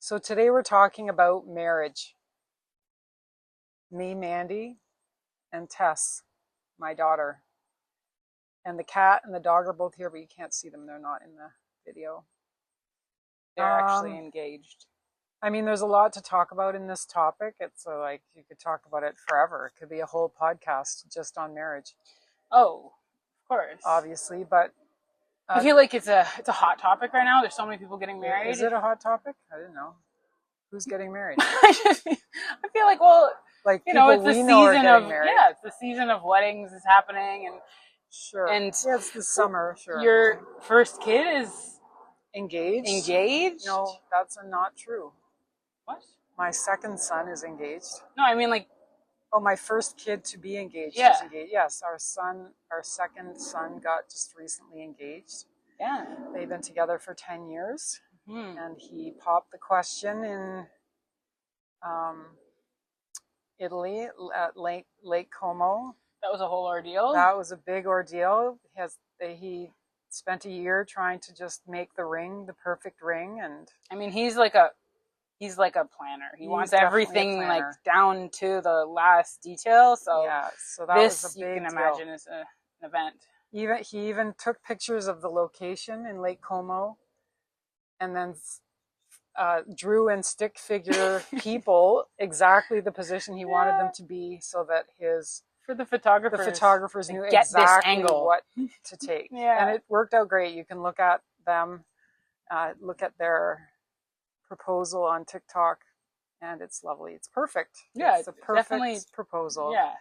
So today we're talking about marriage. Me, Mandy, and Tess, my daughter. And the cat and the dog are both here, but you can't see them. They're not in the video. They're actually engaged. I mean, there's a lot to talk about in this topic. It's like you could talk about it forever. It could be a whole podcast just on marriage. Oh, of course. Obviously, but I feel like it's a hot topic right now. There's so many people getting married. Is it a hot topic? I didn't know. Who's getting married? I feel like, well, like it's the season of married. Yeah, it's the season of weddings is happening, and sure, and it's the summer. Sure, your first kid is engaged. Engaged? No, that's not true. What? My second son is engaged. No, I mean like. Oh, my first kid to be engaged is engaged. Yes, our second son got just recently engaged. Yeah. They've been together for 10 years. Mm-hmm. And he popped the question in Italy at Lake Como. That was a whole ordeal. That was a big ordeal. He spent a year trying to just make the ring, the perfect ring. And I mean, he's like a planner. He wants everything like down to the last detail. So yeah, so that was a big you can deal. imagine is an event. He even took pictures of the location in Lake Como, and then drew and stick figure people exactly the position he wanted them to be, so that the photographers knew exactly what to take. And it worked out great. You can look at them, look at their proposal on TikTok, and it's lovely. It's perfect. Yeah, it's a perfect proposal. Yeah.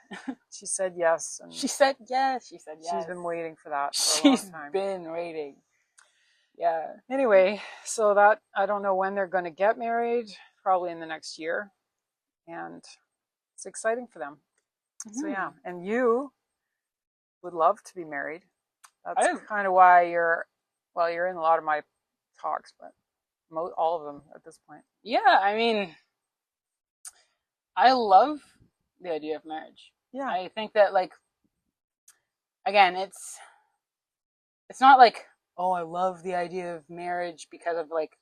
She said yes. And she said yes. She's been waiting for that for a long time. She's been waiting. Yeah. Anyway, so that I don't know when they're going to get married, probably in the next year. And it's exciting for them. Mm-hmm. So yeah, and you would love to be married. That's kind of why you're in a lot of my talks, but all of them at this point. Yeah, I mean, I love the idea of marriage. Yeah. I think that, like, again, it's not like, oh, I love the idea of marriage because of like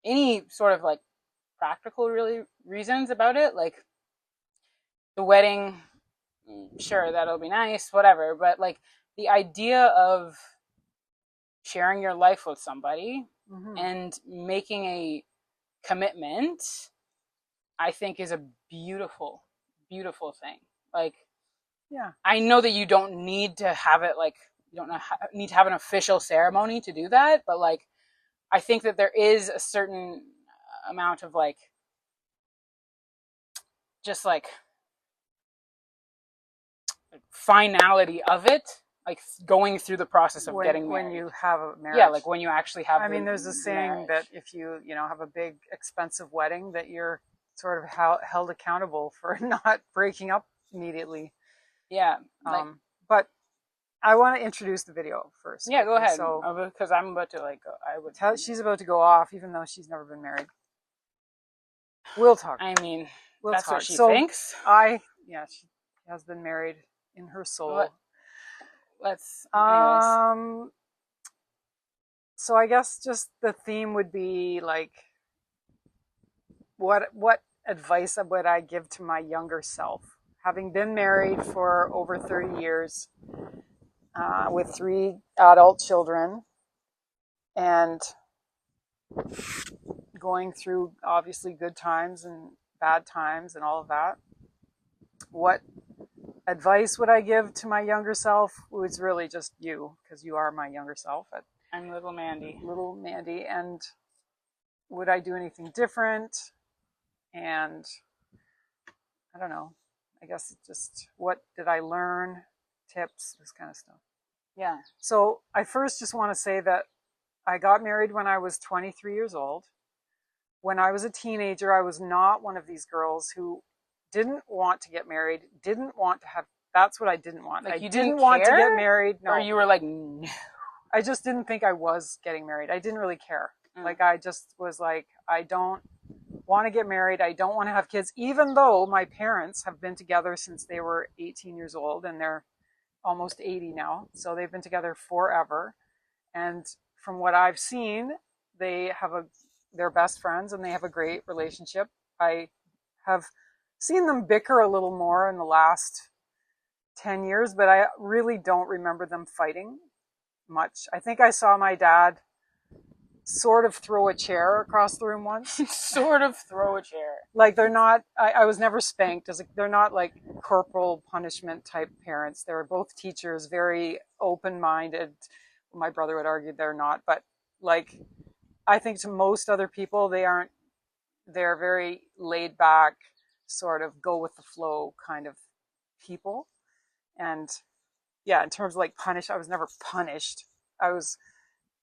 any sort of like practical really reasons about it. Like the wedding, sure, that'll be nice, whatever. But like the idea of sharing your life with somebody and making a commitment, I think is a beautiful, beautiful thing. Like, yeah, I know that you don't need to have it like, you don't need to have an official ceremony to do that, but like, I think that there is a certain amount of like, just like finality of it, like going through the process of getting married. When you have a marriage. Yeah, like when you actually have. I mean, there's a saying that if you have a big expensive wedding, that you're sort of held accountable for not breaking up immediately. Yeah, but I want to introduce the video first. Yeah, go ahead. So, because I'm about to like go. She's about to go off, even though she's never been married. We'll talk. I mean, that's what she thinks. She has been married in her soul. Anyways. So I guess just the theme would be like, what advice would I give to my younger self? Having been married for over 30 years, with 3 adult children, and going through obviously good times and bad times and all of that, what advice would I give to my younger self? It's really just you, because you are my younger self. I'm little Mandy. Little Mandy. And would I do anything different? And I don't know. I guess just what did I learn? Tips, this kind of stuff. Yeah. So I first just want to say that I got married when I was 23 years old. When I was a teenager, I was not one of these girls who didn't want to get married, didn't want to have, that's what I didn't want. Like, I didn't want to get married. No. Or you were like, no. I just didn't think I was getting married. I didn't really care. Like, I just was like, I don't want to get married. I don't want to have kids, even though my parents have been together since they were 18 years old, and they're almost 80 now. So they've been together forever. And from what I've seen, they have a they're best friends and they have a great relationship. I have seen them bicker a little more in the last 10 years, but I really don't remember them fighting much. I think I saw my dad sort of throw a chair across the room once. Sort of throw a chair. Like they're not, I was never spanked. They're not like corporal punishment type parents. They're both teachers, very open-minded. My brother would argue they're not, but like, I think to most other people, they aren't, they're very laid back, sort of go with the flow kind of people. And yeah, in terms of like punish, I was never punished. I was,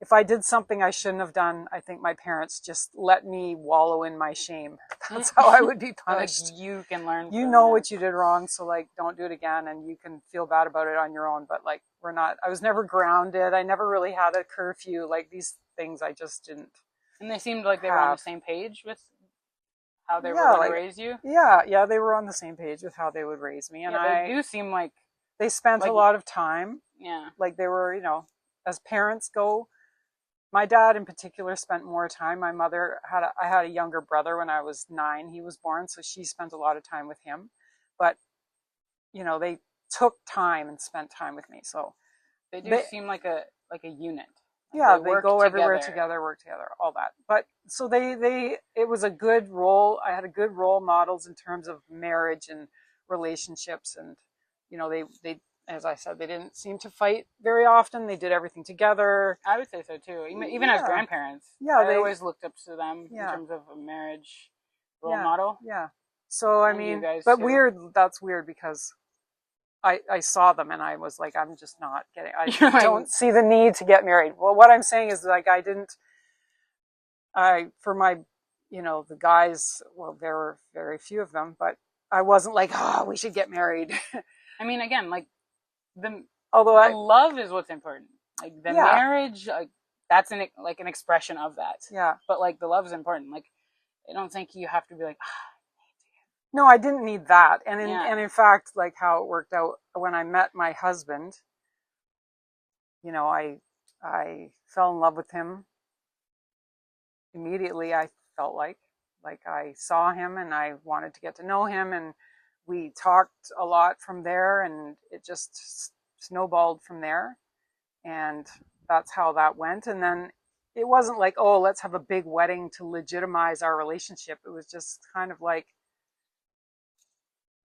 if I did something I shouldn't have done, I think my parents just let me wallow in my shame. That's how I would be punished. Like you can learn. You know what you did wrong, so like don't do it again, and you can feel bad about it on your own. But like we're not. I was never grounded. I never really had a curfew. Like these things, I just didn't. And they seemed like they were on the same page with how they were Yeah, going like, to raise you. Yeah, they were on the same page with how they would raise me, and Yeah, they do seem like they spent a lot of time. Yeah, like they were, you know, as parents go. My dad in particular spent more time. My mother I had a younger brother when I was 9. He was born, so she spent a lot of time with him. But, you know, they took time and spent time with me. So they do seem like a unit. Yeah, they go everywhere together, work together, all that. But so it was a good role. I had a good role models in terms of marriage and relationships, and you know, they as I said, they didn't seem to fight very often. They did everything together. I would say so too. Even as grandparents, I always looked up to them in terms of a marriage role model. Yeah. So I mean, but too. That's weird because I saw them and I was like, I'm just not getting, I don't see the need to get married. Well, what I'm saying is like, for my, you know, the guys, well, there were very few of them, but I wasn't like, oh, we should get married. I mean, again, like the love is what's important. Like the marriage, like that's an expression of that. Yeah. But like the love is important. Like I don't think you have to be like, no, I didn't need that. And in fact, like how it worked out when I met my husband, you know, I fell in love with him immediately. I felt like I saw him and I wanted to get to know him, and we talked a lot from there, and it just snowballed from there. And that's how that went. And then it wasn't like, oh, let's have a big wedding to legitimize our relationship. It was just kind of like,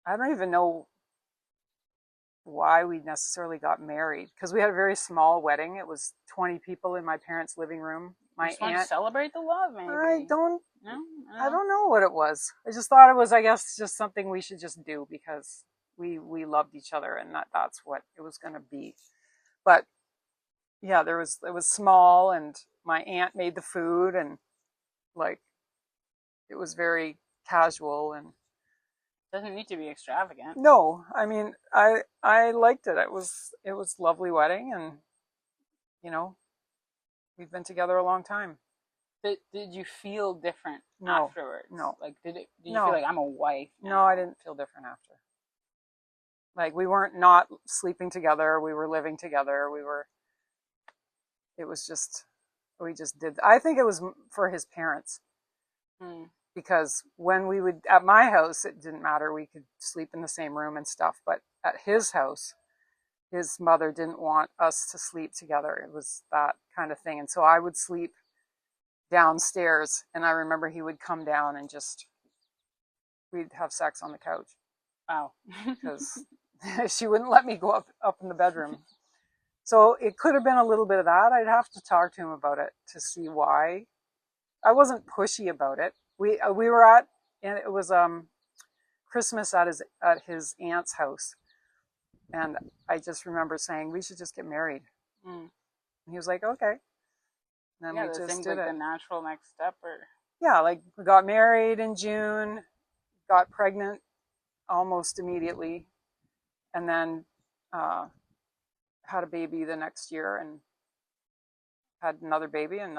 I don't even know why we necessarily got married, because we had a very small wedding. It was 20 people in my parents' living room. My aunt want to celebrate the love, maybe. I don't know what it was. I just thought it was, I guess, just something we should just do because we loved each other, and that's what it was going to be. But yeah, it was small, and my aunt made the food, and like it was very casual, and doesn't need to be extravagant. No, I mean, I liked it. It was lovely wedding, and you know, we've been together a long time. Did you feel different afterwards? No. Like did you feel like I'm a wife now? No, I didn't feel different after. Like we weren't not sleeping together. We were living together. It was just, we just did. I think it was for his parents. Because when we would, at my house, it didn't matter. We could sleep in the same room and stuff. But at his house, his mother didn't want us to sleep together. It was that kind of thing. And so I would sleep downstairs. And I remember he would come down and we'd have sex on the couch. Wow. Because she wouldn't let me go up in the bedroom. So it could have been a little bit of that. I'd have to talk to him about it to see why. I wasn't pushy about it. We were at, and it was Christmas at his aunt's house, and I just remember saying we should just get married. And he was like, okay. And then we just did like the natural next step, or like we got married in June, got pregnant almost immediately, and then had a baby the next year, and had another baby, and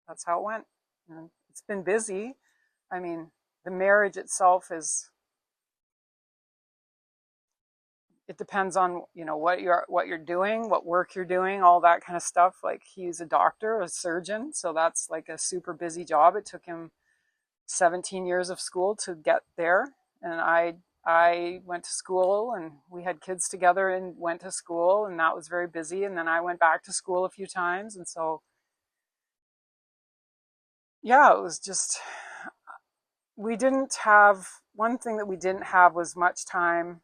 that's how it went. And it's been busy. I mean, the marriage itself it depends on, you know, what you're doing, what work you're doing, all that kind of stuff. Like he's a doctor, a surgeon, so that's like a super busy job. It took him 17 years of school to get there, and I went to school, and we had kids together and went to school, and that was very busy. And then I went back to school a few times, and so yeah, it was just, we didn't have, one thing that we didn't have was much time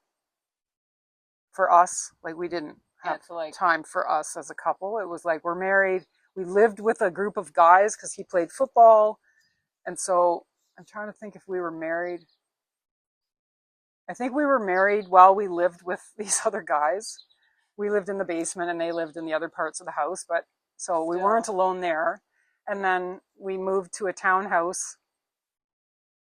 for us. Like we didn't have time for us as a couple. It was like we're married. We lived with a group of guys because he played football. And so I'm trying to think if we were married. I think we were married while we lived with these other guys. We lived in the basement and they lived in the other parts of the house. But so we weren't alone there. And then we moved to a townhouse.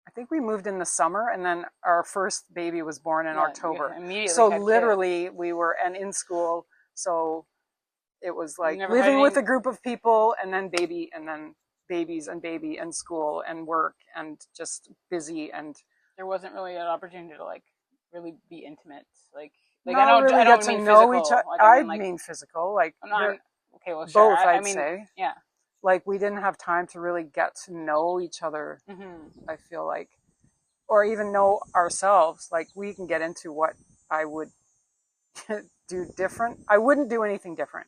I think we moved in the summer, and then our first baby was born in October. So literally we were, and in school. So it was like living with a group of people, and then babies and baby and school and work and just busy. And there wasn't really an opportunity to like really be intimate. Like I don't mean know each other. I mean physical. Like okay, well, sure. Both, I'd say. Yeah. Like we didn't have time to really get to know each other. I feel like, or even know ourselves. Like we can get into what I would do different. I wouldn't do anything different.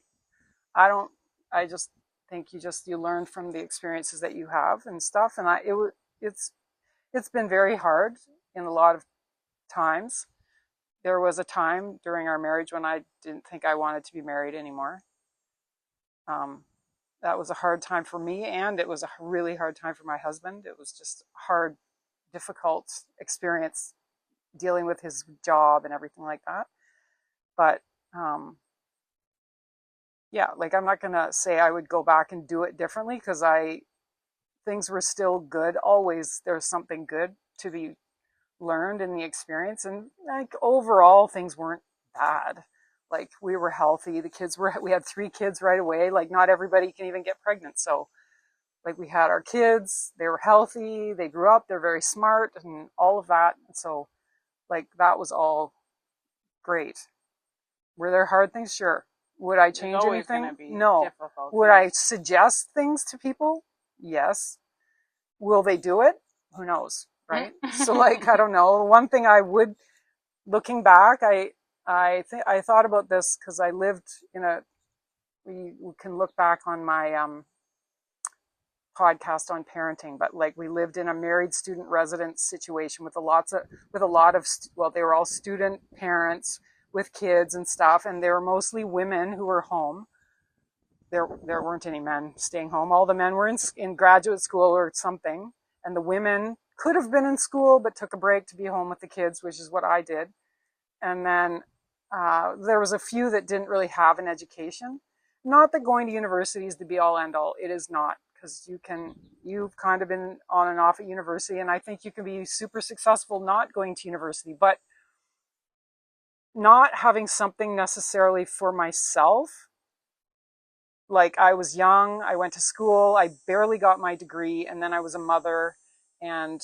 I just think you learn from the experiences that you have and stuff. And it's been very hard in a lot of times. There was a time during our marriage when I didn't think I wanted to be married anymore. That was a hard time for me, and it was a really hard time for my husband. It was just a hard, difficult experience dealing with his job and everything like that. But yeah, like I'm not gonna say I would go back and do it differently, because things were still good. Always there's something good to be learned in the experience, and like overall things weren't bad. Like we were healthy. We had 3 kids right away. Like not everybody can even get pregnant. So like we had our kids, they were healthy, they grew up, they're very smart and all of that. So like that was all great. Were there hard things? Sure. Would I change anything? No. Would I suggest things to people? Yes. Will they do it? Who knows, right? So like, I don't know. One thing I would, looking back, I thought about this because I lived in we can look back on my podcast on parenting, but like we lived in a married student residence situation with a lot of, well, they were all student parents with kids and stuff, and they were mostly women who were home. There weren't any men staying home. All the men were in graduate school or something, and the women could have been in school but took a break to be home with the kids, which is what I did. And then there was a few that didn't really have an education. Not that going to university is the be all end all. It is not, because you've kind of been on and off at university, and I think you can be super successful not going to university, but not having something necessarily for myself. Like I was young, I went to school, I barely got my degree, and then I was a mother, and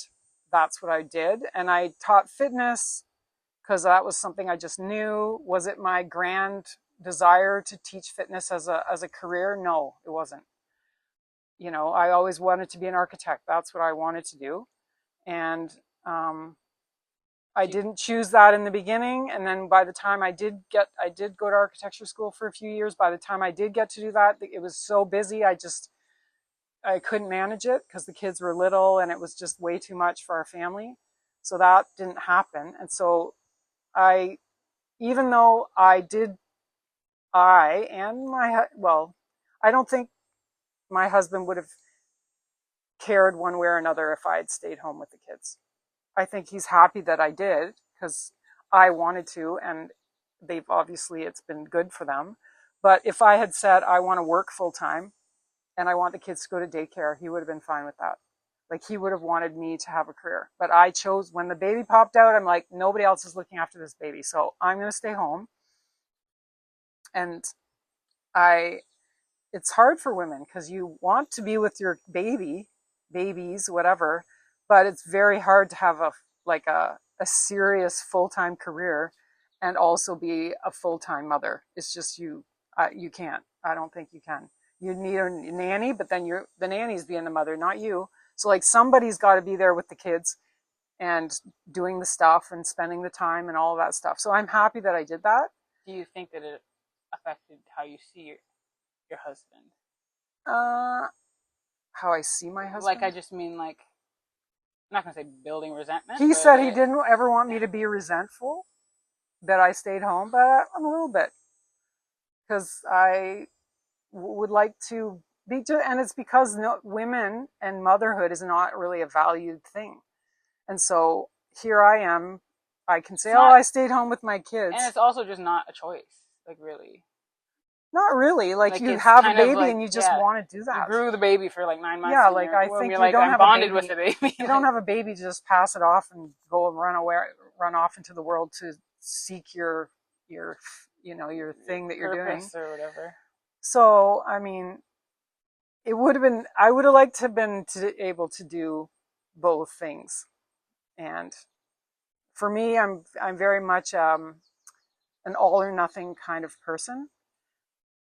that's what I did. And I taught fitness because that was something I just knew. Was it my grand desire to teach fitness as a career? No, it wasn't. You know, I always wanted to be an architect. That's what I wanted to do. And I didn't choose that in the beginning. And then by the time I did go to architecture school for a few years. By the time I did get to do that, it was so busy. I couldn't manage it because the kids were little and it was just way too much for our family. So that didn't happen. And so even though I don't think my husband would have cared one way or another if I had stayed home with the kids. I think he's happy that I did because I wanted to, and it's been good for them. But if I had said I want to work full time and I want the kids to go to daycare, he would have been fine with that. Like he would have wanted me to have a career. But I chose, when the baby popped out, I'm like, nobody else is looking after this baby, so I'm going to stay home. And it's hard for women because you want to be with your babies, whatever, but it's very hard to have a serious full-time career and also be a full-time mother. It's just you can't. I don't think you can. You need a nanny, but then the nanny's being the mother, not you. So like somebody's got to be there with the kids and doing the stuff and spending the time and all of that stuff. So I'm happy that I did that. Do you think that it affected how you see your husband? How I see my husband? Like, I just mean, like, I'm not going to say building resentment. He said he didn't ever want me to be resentful that I stayed home, but I'm a little bit. Because I would like to be, and it's because women and motherhood is not really a valued thing. And so here I am. I can say, I stayed home with my kids. And it's also just not a choice, like, really. Not really. Like you have a baby and you just want to do that. You grew the baby for like 9 months. Yeah, like I think you don't have bonded a baby. With the baby. You don't have a baby to just pass it off and go and run off into the world to seek your thing that you're doing or whatever. So I mean, I would have liked to have been able to do both things. And for me, I'm very much an all or nothing kind of person.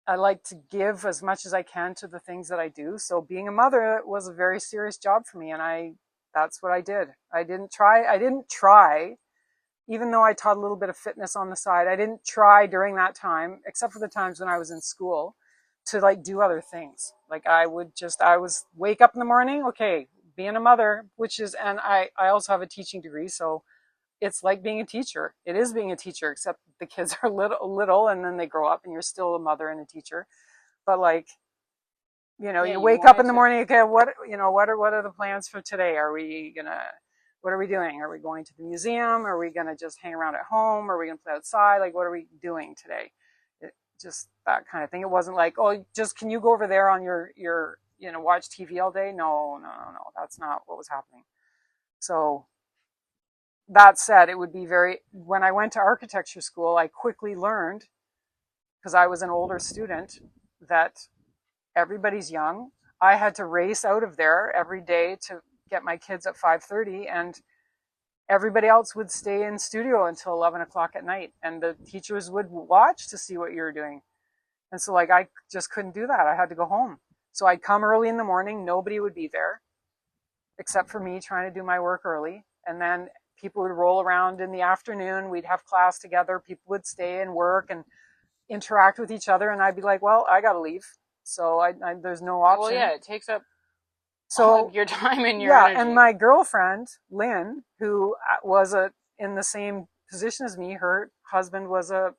I like to give as much as I can to the things that I do. So being a mother was a very serious job for me, and that's what I did. I didn't try, even though I taught a little bit of fitness on the side. I didn't try during that time, except for the times when I was in school, to like do other things. Like I was wake up in the morning, okay, being a mother, and I also have a teaching degree, so it's like being a teacher. It is being a teacher, except the kids are little and then they grow up and you're still a mother and a teacher. But like, you wake up in the morning, okay, what are the plans for today? What are we doing? Are we going to the museum? Are we going to just hang around at home? Are we going to play outside? Like, what are we doing today? Just that kind of thing. It wasn't like, can you go over there on your watch TV all day? No. That's not what was happening. So that said, it would be when I went to architecture school, I quickly learned, because I was an older student, that everybody's young. I had to race out of there every day to get my kids at 5:30, and everybody else would stay in studio until 11 o'clock at night, and the teachers would watch to see what you were doing. And so like I just couldn't do that. I had to go home. So I'd come early in the morning, nobody would be there except for me trying to do my work early, and then people would roll around in the afternoon. We'd have class together. People would stay and work and interact with each other. And I'd be like, well, I got to leave. So there's no option. Well, yeah, it takes up your time and your energy. And my girlfriend, Lynn, who was in the same position as me, her husband was a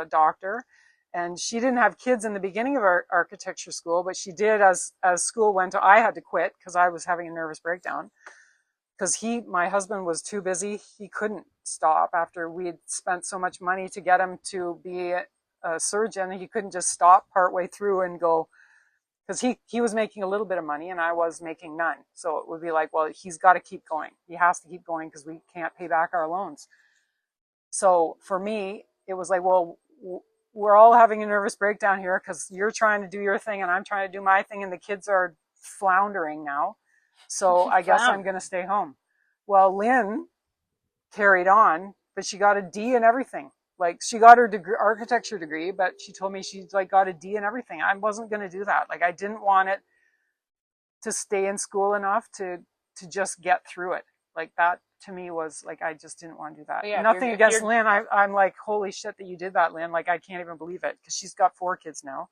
doctor. And she didn't have kids in the beginning of our architecture school, but she did as school went on. I had to quit because I was having a nervous breakdown. Because my husband was too busy. He couldn't stop after we had spent so much money to get him to be a surgeon. He couldn't just stop partway through and go, because he was making a little bit of money and I was making none. So it would be like, well, he's got to keep going. He has to keep going because we can't pay back our loans. So for me, it was like, well, we're all having a nervous breakdown here because you're trying to do your thing and I'm trying to do my thing, and the kids are floundering now. So I guess I'm going to stay home. Well, Lynn carried on, but she got a D in everything. Like she got her architecture degree, but she told me she like got a D in everything. I wasn't going to do that. Like I didn't want it to stay in school enough to just get through it. Like that to me was like, I just didn't want to do that. Yeah, nothing against Lynn. I'm like, holy shit that you did that, Lynn. Like I can't even believe it, because she's got 4 kids now.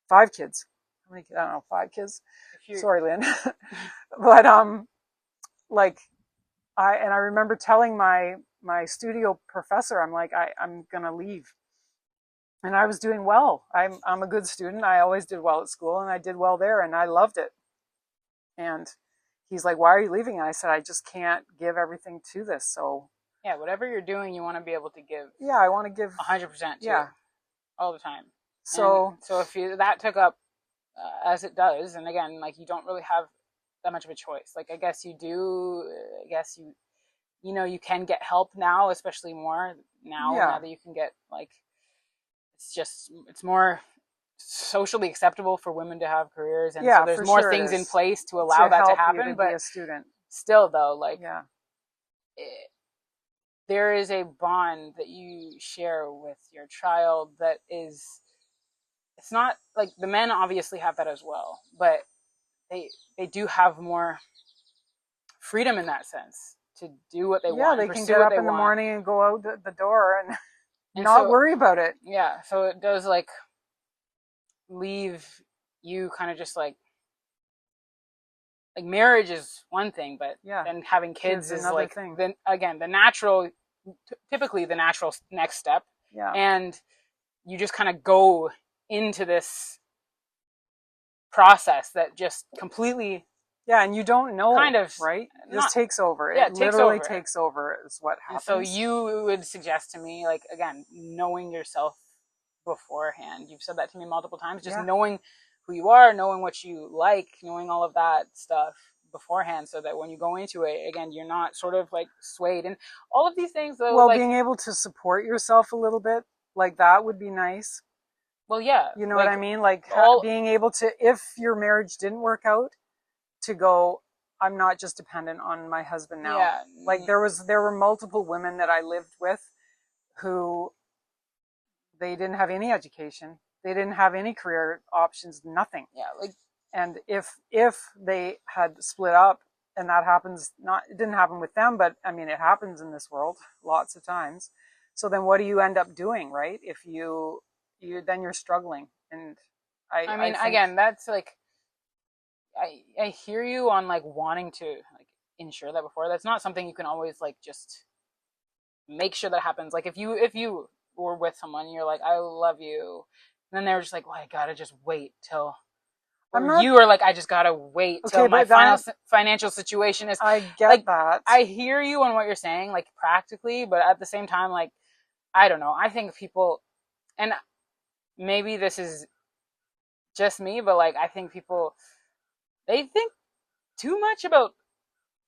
5 kids. I don't know, 5 kids. Sorry, Lynn. But like I remember telling my studio professor, I'm like, I'm gonna leave. And I was doing well. I'm a good student. I always did well at school, and I did well there, and I loved it. And he's like, why are you leaving? And I said, I just can't give everything to this. So yeah, whatever you're doing, you want to be able to give. Yeah, I want to give 100%. Yeah, all the time. So if that took up as it does, and again, like you don't really have that much of a choice. Like I guess you do. I guess you can get help now, especially more now. Yeah. Now that you can get like, it's more socially acceptable for women to have careers, and so there's more things in place to allow that to happen. But be a student. Still, though, like there is a bond that you share with your child that is, it's not like the men obviously have that as well, but they do have more freedom in that sense to do what they Yeah, want and they can pursue get what up they in the want. morning and go out the door and And not so, worry about it. yeah, so it does like leave you kind of just like marriage is one thing, but Yeah, then having kids kids is another like thing. then again the natural, typically the natural next step. Yeah, And you just kind of go into this process that just completely yeah, and you don't know, kind of right? It just not, takes over. yeah, It it takes literally over. takes over is what And so happens. you would suggest to me, like, again, knowing yourself beforehand. You've said that to me multiple times, just Yeah. knowing who you are, knowing what you like, knowing all of that stuff beforehand, so that when you go into it, again, you're not sort of like swayed. And all of these things, though, Well, like, being able to support yourself a little bit, like that would be nice. well, yeah, You know what like I mean? Like all, being able to, if your marriage didn't work out, to go, I'm not just dependent on my husband now. yeah, Like there were multiple women that I lived with who they didn't have any education. They didn't have any career options, nothing. yeah, like, And if they had split up, and that happens, not, it didn't happen with them, but I mean it happens in this world lots of times. So then what do you end up doing, right? If you then you're struggling. And I I mean, think, again, that's like, I hear you on like wanting to like ensure that before. That's not something you can always like just make sure that happens. Like if you were with someone and you're like, I love you, and then they're just like, well, I gotta just wait till, I'm or not you are like, I just gotta wait till okay, my but that, financial situation is, I get like, that. I hear you on what you're saying, like practically, but at the same time, like, I don't know. I think people, and maybe this is just me, but like I think people, they think too much about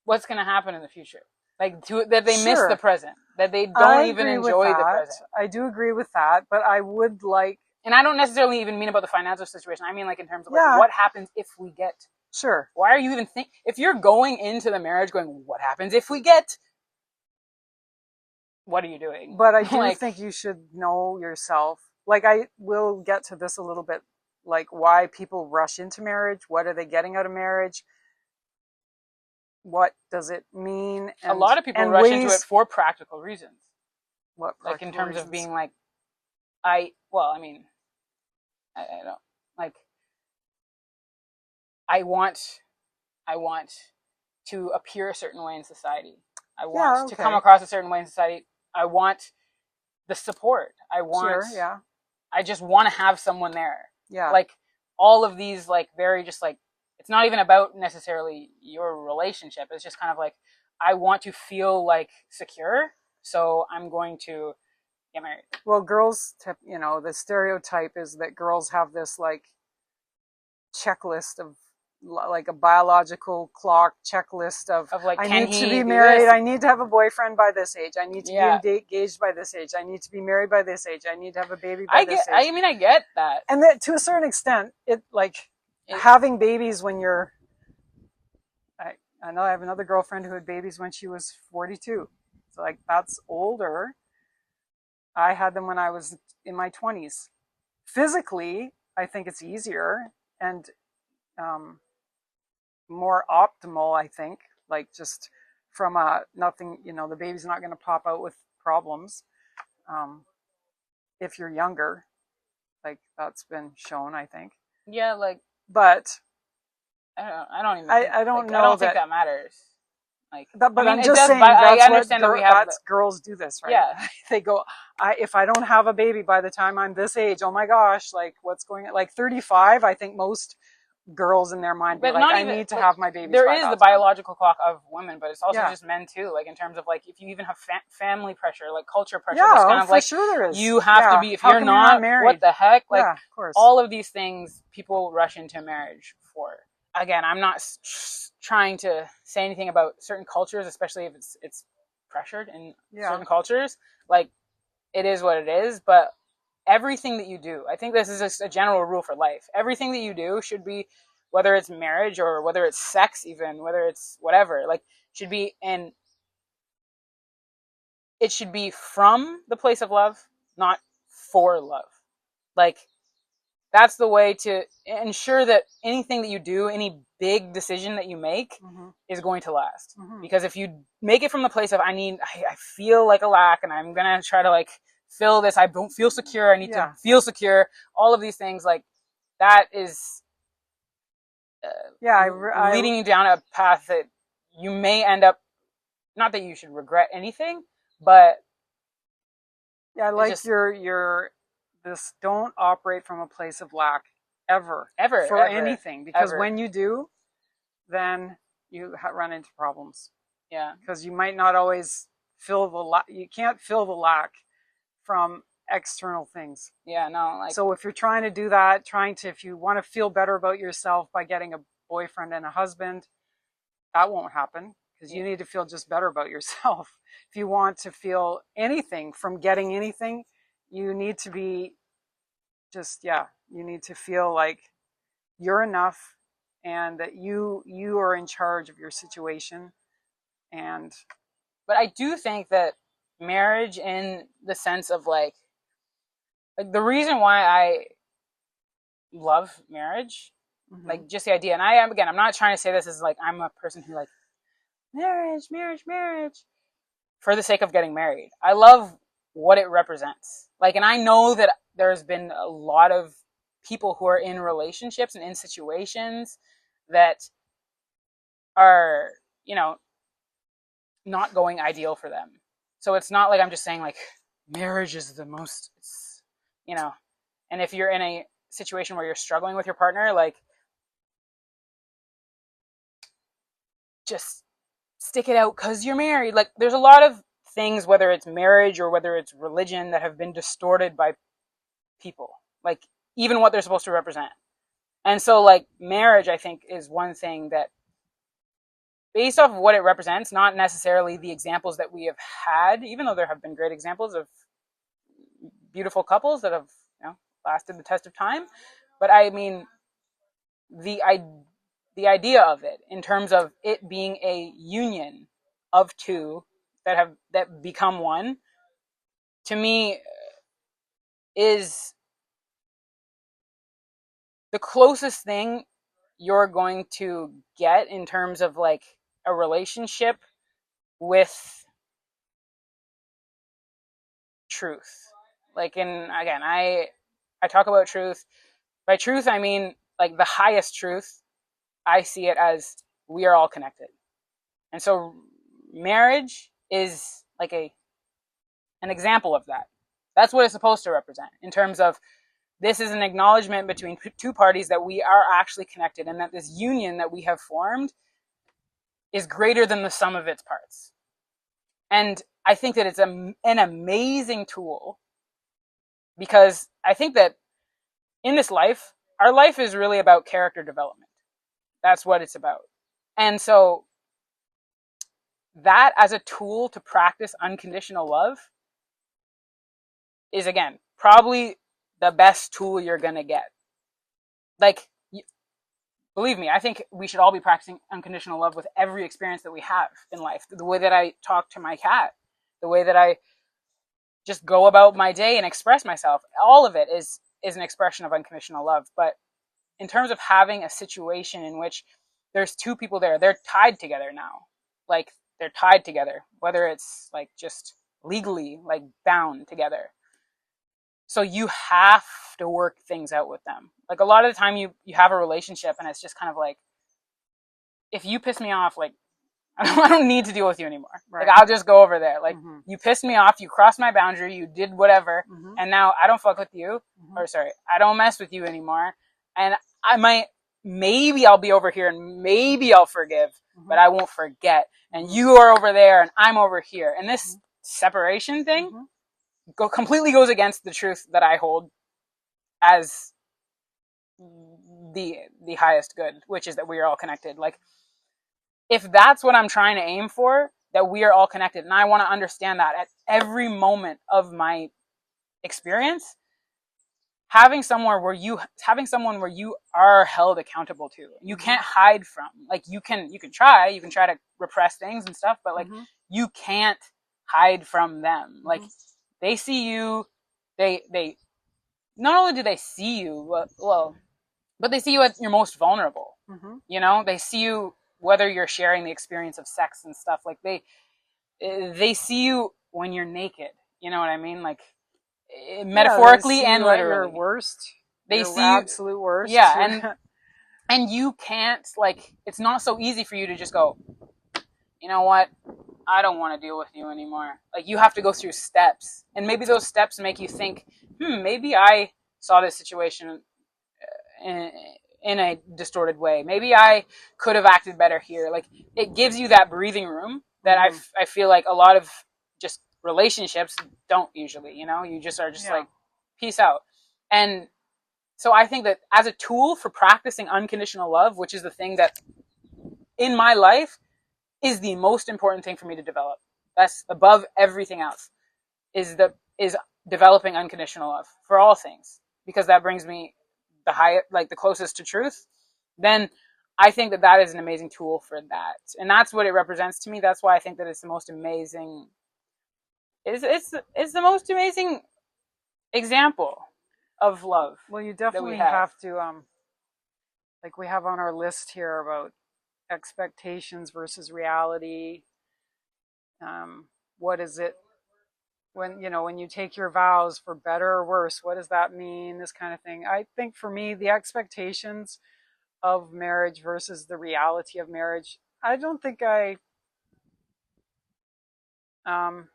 what's going to happen in the future. Like that they miss the Sure, present, that they I don't even agree with enjoy the that. present. I do agree with that, but I would like, And I don't necessarily even mean about the financial situation. I mean like in terms of like yeah, what happens if we get. sure. Why are you even think if you're going into the marriage going, what happens if we get? What are you doing? But I do Like, think you should know yourself. Like, I will get to this a little bit, like why people rush into marriage. What are they getting out of marriage? What does it mean? a lot of people And rush into it ways, for practical reasons. what Like in practical terms of reasons? being like, I mean, I don't like, I want, I want to appear a certain way in society. I want Yeah, to come okay. across a certain way in society. I want the support. Sure, yeah. I just want to have someone there. Yeah. Like all of these, like very just like, it's not even about necessarily your relationship. It's just kind of like, I want to feel like secure. So I'm going to get married. Well, girls, you know, the stereotype is that girls have this like checklist of, like a biological clock checklist of, Of like, I can need to he be do married, this? I need to have a boyfriend by this age, I need to be Yeah. engaged by this age, I need to be married by this age, I need to have a baby by this age. I mean, I get that. And that to a certain extent, it like It, having babies when you're, I know I have another girlfriend who had babies when she was 42. So like that's older. I had them when I was in my 20s. Physically, I think it's easier and um, more optimal, I think. Like just from a nothing, you know, the baby's not going to pop out with problems um, if you're younger. Like that's been shown, I think. yeah, like But I don't even think, I don't like, I know don't think that, that matters. Like, that, I but mean, I'm it just does, but saying I that's what understand that we have the, that's girls do this, right? yeah, They go, if I don't have a baby by the time I'm this age, oh my gosh, like what's going on? Like 35, I think most girls in their mind be but like, not I even need to like, have my babies there by is the that time. biological clock of women, but it's also Yeah. just men too. Like in terms of like if you even have family pressure, like culture pressure, Yeah, that's oh, kind of for like sure there is. you have to Yeah. be. If How you're come you're not not, what married? the heck? Like Yeah, of course. all of these things, people rush into marriage for. Again, I'm not trying to say anything about certain cultures, especially if it's pressured in Yeah. certain cultures. Like it is what it is, but everything that you do, I think this is a general rule for life. Everything that you do should be, whether it's marriage or whether it's sex, even whether it's whatever, like should be it should be from the place of love, not for love. Like, that's the way to ensure that anything that you do, any big decision that you make, is going to last. Because if you make it from the place of I feel like a lack, and I'm gonna try to like fill this, I don't feel secure, I need to feel secure, all of these things, like that is leading you down a path that you may end up, not that you should regret anything, but I like your this, don't operate from a place of lack ever for anything, because when you do, then you run into problems. Yeah, because you might not always fill the lack. You can't fill the lack from external things. Yeah, no. Like, so if you're trying to do that, if you want to feel better about yourself by getting a boyfriend and a husband, that won't happen, because you need to feel just better about yourself. If you want to feel anything from getting anything, you need to be you need to feel like you're enough, and that you are in charge of your situation. But I do think that marriage, in the sense of like the reason why I love marriage, like just the idea, and I'm not trying to say this as like I'm a person who like marriage for the sake of getting married. I love what it represents. Like, and I know that there's been a lot of people who are in relationships and in situations that are, not going ideal for them. So it's not like I'm just saying like marriage is the most, and if you're in a situation where you're struggling with your partner, like, just stick it out because you're married. Like, there's a lot of things, whether it's marriage or whether it's religion, that have been distorted by people, like even what they're supposed to represent. And so like marriage, I think, is one thing that, based off of what it represents, not necessarily the examples that we have had, even though there have been great examples of beautiful couples that have, lasted the test of time, but I mean the idea of it, in terms of it being a union of two that become one, to me is the closest thing you're going to get in terms of like a relationship with truth. Like, and again, I talk about truth. By truth, I mean like the highest truth. I see it as we are all connected. And so marriage is like an example of that. That's what it's supposed to represent, in terms of this is an acknowledgement between two parties that we are actually connected, and that this union that we have formed is greater than the sum of its parts. And I think that it's an amazing tool, because I think that in this life, our life is really about character development. That's what it's about. And so that, as a tool to practice unconditional love, is, again, probably the best tool you're going to get. Like, believe me, I think we should all be practicing unconditional love with every experience that we have in life. The way that I talk to my cat, the way that I just go about my day and express myself, all of it is an expression of unconditional love. But in terms of having a situation in which there's two people there, they're tied together now. Like, they're tied together, whether it's like just legally like bound together. So you have to work things out with them. Like, a lot of the time you have a relationship and it's just kind of like, if you piss me off, like, I don't need to deal with you anymore. Right. Like, I'll just go over there. Like, you pissed me off, you crossed my boundary, you did whatever, and now I don't fuck with you, or sorry, I don't mess with you anymore. And maybe I'll be over here and maybe I'll forgive, but I won't forget. And you are over there and I'm over here. And this separation thing completely goes against the truth that I hold as the highest good, which is that we are all connected. Like, if that's what I'm trying to aim for, that we are all connected, and I want to understand that at every moment of my experience, having someone where you are held accountable to, you can't hide from. Like, you can try to repress things and stuff, but like, you can't hide from them. Mm-hmm. Like they see you, they not only do they see you, but they see you at your most vulnerable. Mm-hmm. You know, they see you whether you're sharing the experience of sex and stuff. Like they see you when you're naked. You know what I mean? Like Yeah, they metaphorically see and you at your literally. worst, They your see you, absolute worst. yeah, Your and you can't, like, it's not so easy for you to just go, you know what, I don't want to deal with you anymore. Like you have to go through steps, and maybe those steps make you think, maybe I saw this situation in, in a distorted way. Maybe I could have acted better here. Like it gives you that breathing room that mm-hmm. I feel like a lot of just relationships don't usually. You know, you just are just Yeah. like, peace out. And so I think that as a tool for practicing unconditional love, which is the thing that in my life is the most important thing for me to develop. That's above everything else. Is developing unconditional love for all things, because that brings me the high, like the closest to truth. Then I think that that is an amazing tool for that, and that's what it represents to me. That's why I think that it's the most amazing. It's the most amazing example of love Well, you that we definitely have. have to like we have on our list here about expectations versus reality. What is it when when you take your vows for better or worse? What does that mean? This kind of thing. I think for me, the expectations of marriage versus the reality of marriage. I don't think um,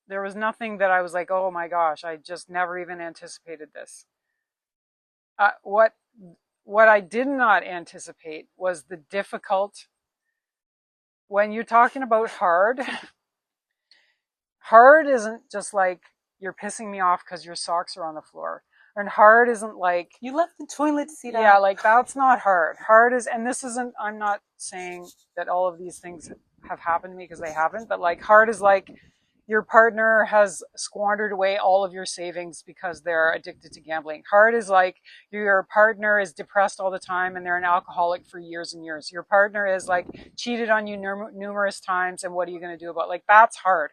there was nothing that I was like, oh my gosh, I just never even anticipated this. What I did not anticipate was the difficult. When you're talking about hard, hard isn't just like you're pissing me off because your socks are on the floor. And hard isn't like, You left the toilet seat yeah, up. like that's not hard. Hard is, and this isn't, I'm not saying that all of these things have happened to me because they haven't, but like hard is like your partner has squandered away all of your savings because they're addicted to gambling. Hard is like your partner is depressed all the time and they're an alcoholic for years and years. Your partner is like cheated on you numerous times, and what are you going to do about it? Like that's hard.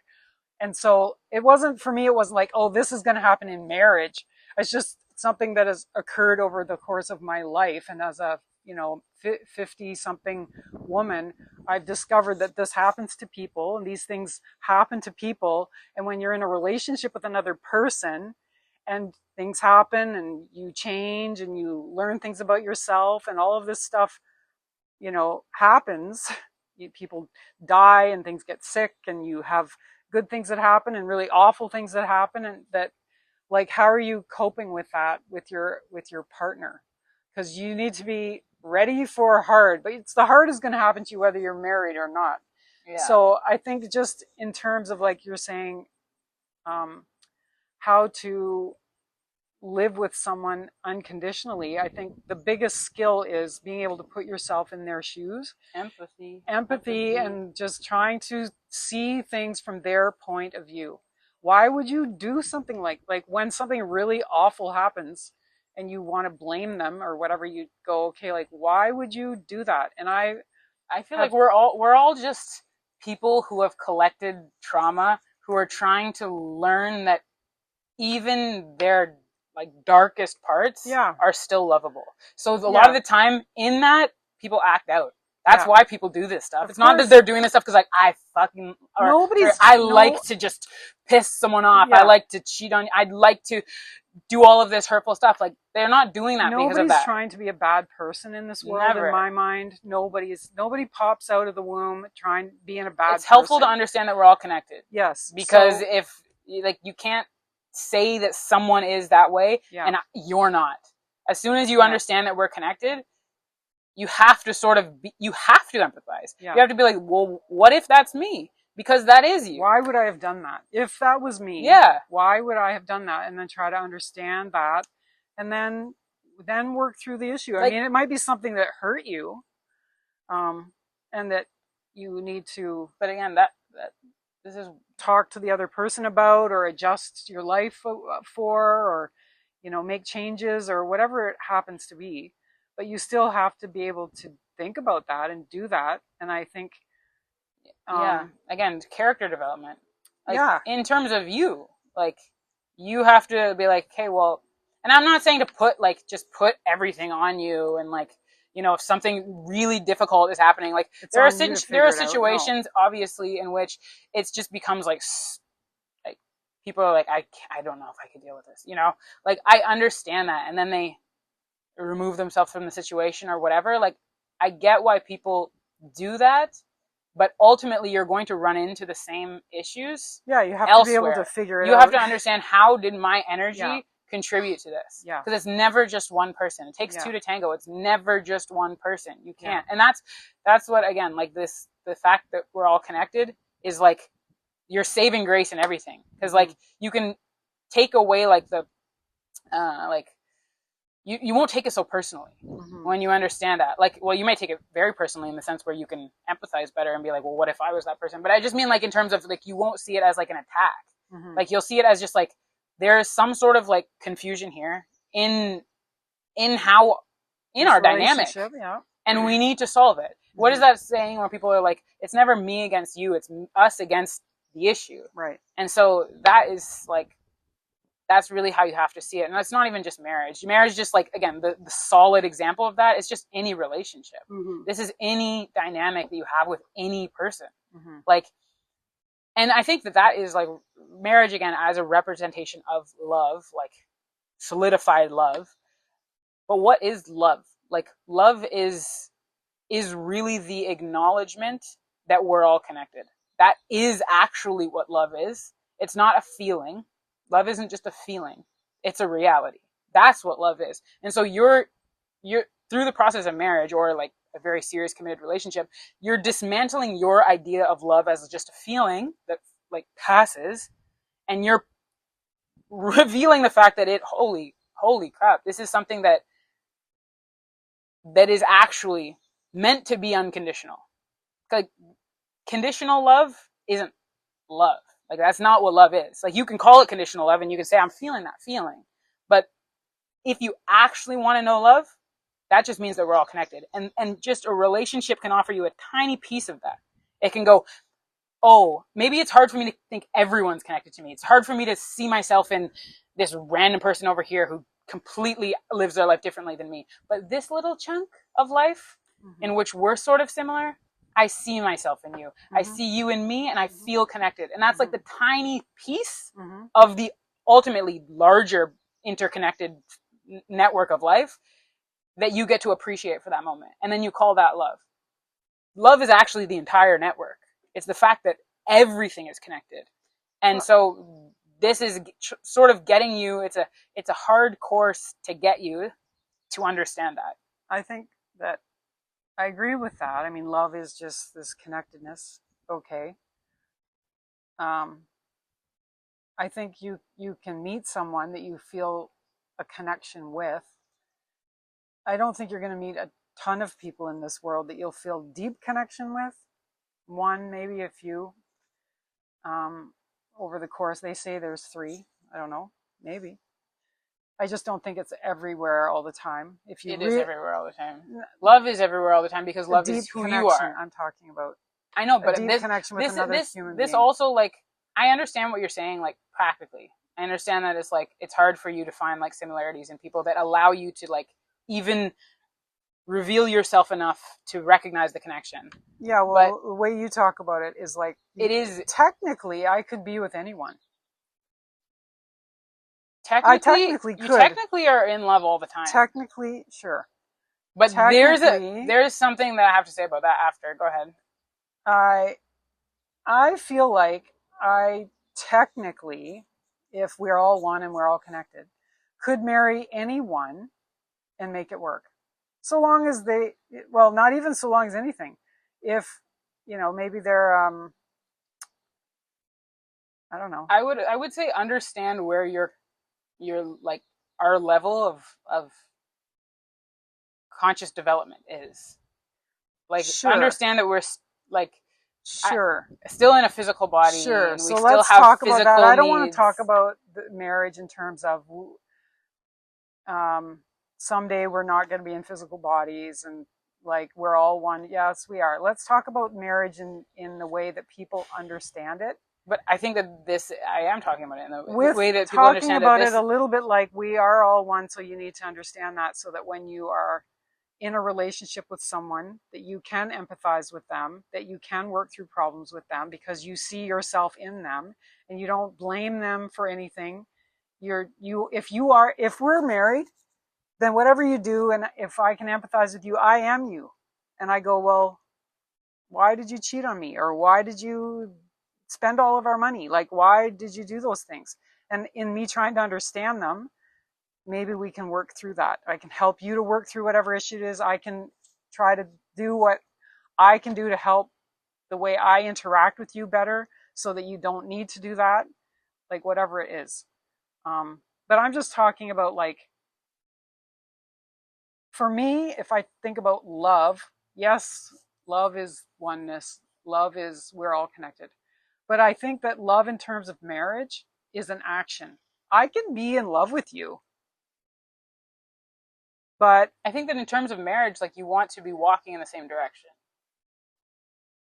And so it wasn't for me, it wasn't like, oh, this is going to happen in marriage. It's just something that has occurred over the course of my life. And as a, 50 something woman, I've discovered that this happens to people and these things happen to people. And when you're in a relationship with another person and things happen and you change and you learn things about yourself and all of this stuff, happens. People die and things get sick and you have good things that happen and really awful things that happen, and that, like, how are you coping with that with your partner? Because you need to be ready for hard, but it's the hard is going to happen to you whether you're married or not. Yeah. So I think just in terms of like you're saying, how to live with someone unconditionally, I think the biggest skill is being able to put yourself in their shoes. Empathy and just trying to see things from their point of view. Why would you do something like when something really awful happens and you want to blame them or whatever, you go, okay, like why would you do that? And I feel like we're all just people who have collected trauma, who are trying to learn that even their like darkest parts yeah, are still lovable. So a lot of the time in that, people act out. That's yeah, why people do this stuff. of It's not that course. they're doing this stuff because like I fucking or I like to just piss someone off. I Yeah, like to cheat on you. I'd like to do all of this hurtful stuff. Like they're not doing that because of nobody's that. trying to be a bad person in this world. Never. In my mind, nobody pops out of the womb trying being a bad It's helpful to person. understand that we're all connected. Yes, Because so, if like you can't say that someone is that way yeah, and you're not. As soon as you yeah, understand that we're connected, you have to sort of you have to empathize. yeah. You have to be like, well, what if that's me? Because that is you. Why would I have done that? If that was me, Yeah. why would I have done that? And then try to understand that, and then work through the issue. I Like, mean, it might be something that hurt you, and that you need to but again, that this is talk to the other person about, or adjust your life for, or make changes or whatever it happens to be. But you still have to be able to think about that and do that. And I think Yeah. Again, character development. Like, yeah, in terms of you, like, you have to be like, okay, well, and I'm not saying to put, like, just put everything on you and, like, you know, if something really difficult is happening, like, it's there are on you to there figure are it out. No. situations, obviously, in which it just becomes like people are like, I don't know if I can deal with this, you know? Like, I understand that. And then they remove themselves from the situation or whatever. Like, I get why people do that, but ultimately you're going to run into the same issues Yeah, you have to be able to elsewhere. figure it You have out. to understand, how did my energy Yeah, contribute to this? yeah, Because it's never just one person. It takes yeah, two to tango. It's never just one person. You yeah. can't. And that's what, again, like, this, the fact that we're all connected is like your saving grace in everything. Because, like, you can take away, like, the like, you won't take it so personally when you understand that. Like, well, you may take it very personally in the sense where you can empathize better and be like, well, what if I was that person? But I just mean, like, in terms of, like, you won't see it as like an attack. Like, you'll see it as just like, there is some sort of, like, confusion here in how, in This our dynamic, yeah. and we need to solve it. What is that saying where people are like, it's never me against you, it's us against the issue? Right. And so that is, like, that's really how you have to see it. And that's not even just marriage. Marriage, just, like, again, the solid example of that is just any relationship. This is any dynamic that you have with any person. Like, and I think that is, like, marriage, again, as a representation of love, like, solidified love. But what is love? Like, love is really the acknowledgement that we're all connected. That is actually what love is. It's not a feeling. Love isn't just a feeling. It's a reality. That's what love is. And so you're through the process of marriage, or, like, a very serious committed relationship, you're dismantling your idea of love as just a feeling that, like, passes, and you're revealing the fact that holy crap, this is something that is actually meant to be unconditional. Like, conditional love isn't love. Like, that's not what love is. Like, you can call it conditional love and you can say, I'm feeling that feeling. But if you actually want to know love, that just means that we're all connected. And just a relationship can offer you a tiny piece of that. It can go, oh, maybe it's hard for me to think everyone's connected to me. It's hard for me to see myself in this random person over here who completely lives their life differently than me. But this little chunk of life in which we're sort of similar, I see myself in you. I see you in me, and I feel connected. And that's like the tiny piece of the ultimately larger interconnected network of life that you get to appreciate for that moment. And then you call that love. Love is actually the entire network. It's the fact that everything is connected. And so this is sort of getting you, it's a hard course to get you to understand that. I think that I agree with that. I mean, love is just this connectedness. Okay. I think you can meet someone that you feel a connection with. I don't think you're going to meet a ton of people in this world that you'll feel deep connection with. One, maybe a few. Over the course, they say there's 3. I don't know. Maybe. I just don't think it's everywhere all the time. If you It is everywhere all the time. Love is everywhere all the time because love is who you are. I'm talking about. I know, but a deep connection with another human being. This also, like, I understand what you're saying, like, practically. I understand that it's, like, it's hard for you to find, like, similarities in people that allow you to, like, even reveal yourself enough to recognize the connection. Yeah, well, but the way you talk about it is like, it is technically I could be with anyone. Technically, I technically could. You technically are in love all the time. Technically, sure. But there's something that I have to say about that after. Go ahead. I feel like I technically, if we're all one and we're all connected, could marry anyone and make it work. So long as they, well, not even so long as anything. If, you know, maybe they're, I don't know. I would say understand where your like, our level of conscious development is. Like, sure. Understand that we're, like, sure, still in a physical body. Sure. And we so still let's have talk about that. I don't want needs. to talk about the marriage in terms of someday we're not going to be in physical bodies, and like we're all one. Yes, we are. Let's talk about marriage in the way that people understand it. But I think that I am talking about it in the With way that people talking understand that about this. it a little bit like we are all one, so you need to understand that, so that when you are in a relationship with someone, that you can empathize with them, that you can work through problems with them because you see yourself in them and you don't blame them for anything. If we're married, then whatever you do, and if I can empathize with you, I am you. And I go, well, why did you cheat on me? Or why did you spend all of our money? Like, why did you do those things? And in me trying to understand them, maybe we can work through that. I can help you to work through whatever issue it is. I can try to do what I can do to help the way I interact with you better, so that you don't need to do that, like whatever it is. But I'm just talking about, like, for me, if I think about love, yes, love is oneness. Love is, we're all connected. But I think that love in terms of marriage is an action. I can be in love with you, but I think that in terms of marriage, like, you want to be walking in the same direction.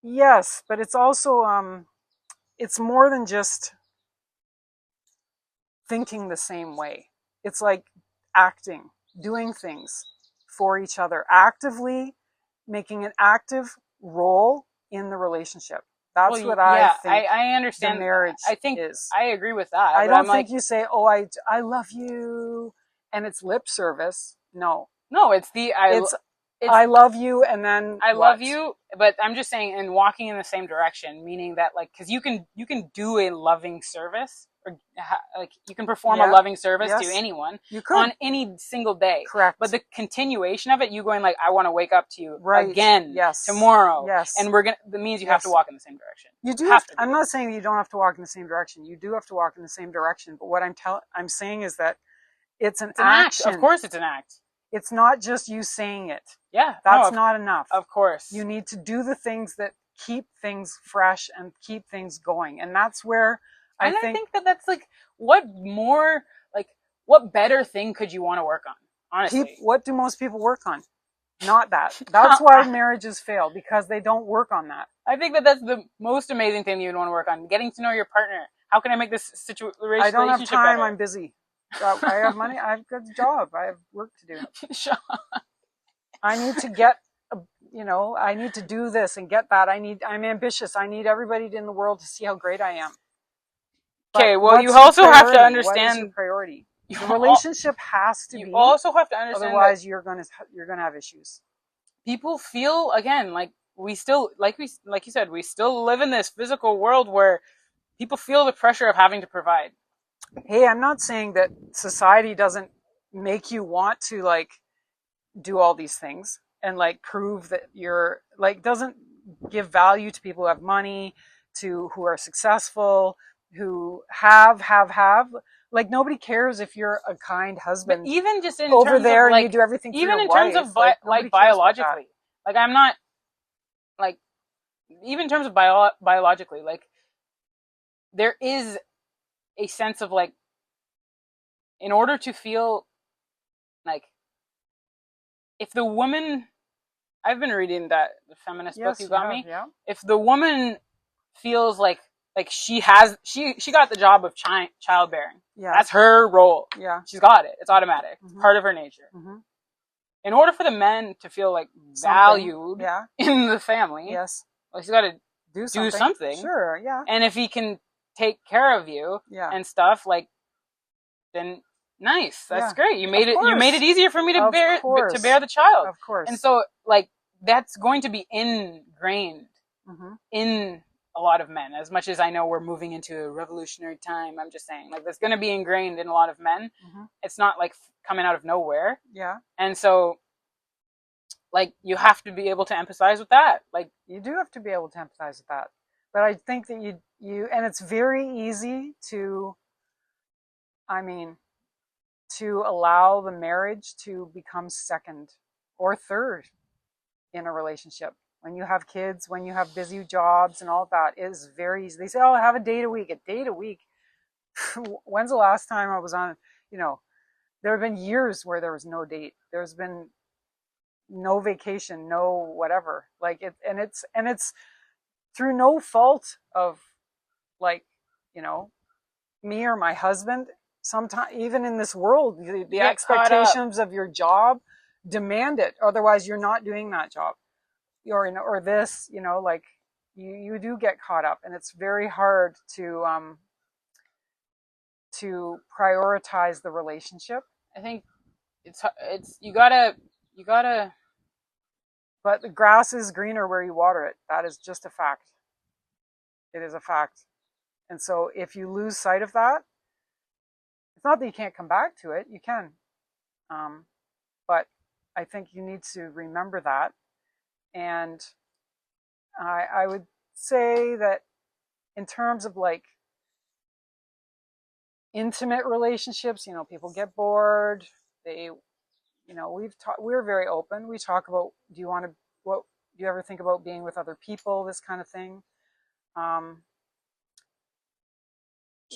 yes, but it's also, it's more than just thinking the same way. It's like acting, doing things for each other, actively making an active role in the relationship. That's what I yeah, think I the understand. marriage I think is. I agree with that. I But I'm don't like, think you say, "Oh, I love you," and it's lip service. No, no, it's it's I love you, and then I what? love you, but I'm just saying, and walking in the same direction, meaning that, like, because you can do a loving service, or like, you can perform a Yeah. loving service to Yes. anyone You could. on any single day. Correct. But the continuation of it, you going like, I want to wake up to you Right. again Yes. tomorrow, Yes. and that means you have to Yes. walk in the same direction. You do You have have to, to. I'm not saying you don't have to walk in the same direction. You do have to walk in the same direction. But what I'm saying is that it's an It's an act. Of action. course, it's an act. It's not just you saying it. Yeah. That's not enough. Of course. You need to do the things that keep things fresh and keep things going. And that's where I think that that's like, what more, like, what better thing could you want to work on? Honestly. what do most people work on? Not that. That's why marriages fail, because they don't work on that. I think that that's the most amazing thing you'd want to work on. Getting to know your partner. How can I make this relationship I don't have time. better? I'm busy. I have money. I've got a job. I have work to do. I need to get, I need to do this and get that. I'm ambitious. I need everybody in the world to see how great I am. Okay, well, you also have to understand. What is your priority? The relationship has to be. You also have to understand. Otherwise, you're gonna have issues. People feel, again, like we still, like you said, we still live in this physical world where people feel the pressure of having to provide. Hey, I'm not saying that society doesn't make you want to, like, do all these things and, like, prove that you're, like, doesn't give value to people who have money, to who are successful, who have. Like, nobody cares if you're a kind husband. But even just in over terms there, of, like, and you do everything for even your in terms wife, of like biologically, like, I'm not, like, even in terms of biologically, like, there is a sense of, like, in order to feel like, if the woman, I've been reading the feminist book you got me. Yeah. If the woman feels like she got the job of childbearing, that's her role. Yeah, she's got it. It's automatic. It's part of her nature. In order for the men to feel like valued in the family, well, he's got to do something. Sure, yeah. And if he can take care of you and stuff, like, then nice. That's great. You made it easier for me to bear the child. Of course. And so, like, that's going to be ingrained in a lot of men. As much as I know we're moving into a revolutionary time, I'm just saying, like, that's going to be ingrained in a lot of men. It's not like coming out of nowhere. Yeah. And so, like, you have to be able to empathize with that. Like, you do have to be able to empathize with that. But I think that you and it's very easy to, to allow the marriage to become second or third in a relationship. When you have kids, when you have busy jobs and all that, it is very easy. They say, oh, have a date a week. A date a week. When's the last time I was on, there have been years where there was no date. There's been no vacation, no whatever. Like it, and it's through no fault of, like, you know, me or my husband. Sometimes even in this world, the get caught up. expectations of your job demand it, otherwise you're not doing that job, or this, like, you do get caught up, and it's very hard to prioritize the relationship. I think it's you gotta. But the grass is greener where you water it. That is just a fact. It is a fact. And so if you lose sight of that, it's not that you can't come back to it, you can. Um, but I think you need to remember that. And I would say that in terms of like intimate relationships, people get bored. They, we're very open. We talk about, what do you ever think about being with other people? This kind of thing.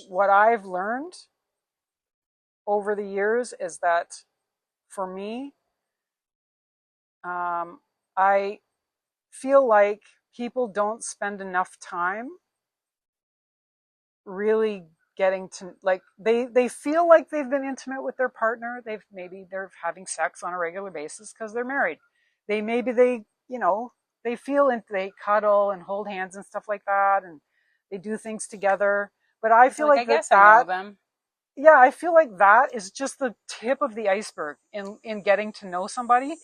What I've learned over the years is that for me, I feel like people don't spend enough time really getting to, like, they feel like they've been intimate with their partner. They're having sex on a regular basis because they're married. They feel, and they cuddle and hold hands and stuff like that, and they do things together. But I It's feel like, I like guess I know them. yeah, I feel like that is just the tip of the iceberg in getting to know somebody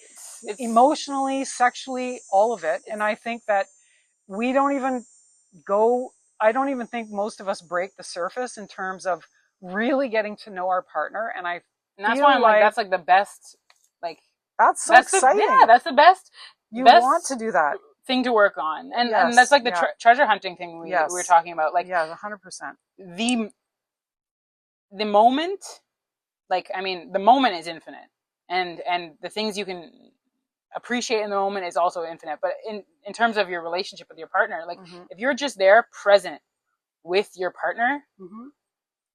It's emotionally, sexually, all of it. And I think that we don't even go, I don't even think most of us break the surface in terms of really getting to know our partner. And I and that's why feel I'm like, like that's like the best. Like that's so exciting. that's the best You want best to do that. thing to work on, and that's Yes. like the Yeah. treasure hunting thing we were Yes. talking about. Like, Yeah. 100%. the moment, like, I mean, the moment is infinite, and the things you can appreciate in the moment is also infinite. But in terms of your relationship with your partner, like, if you're just there present with your partner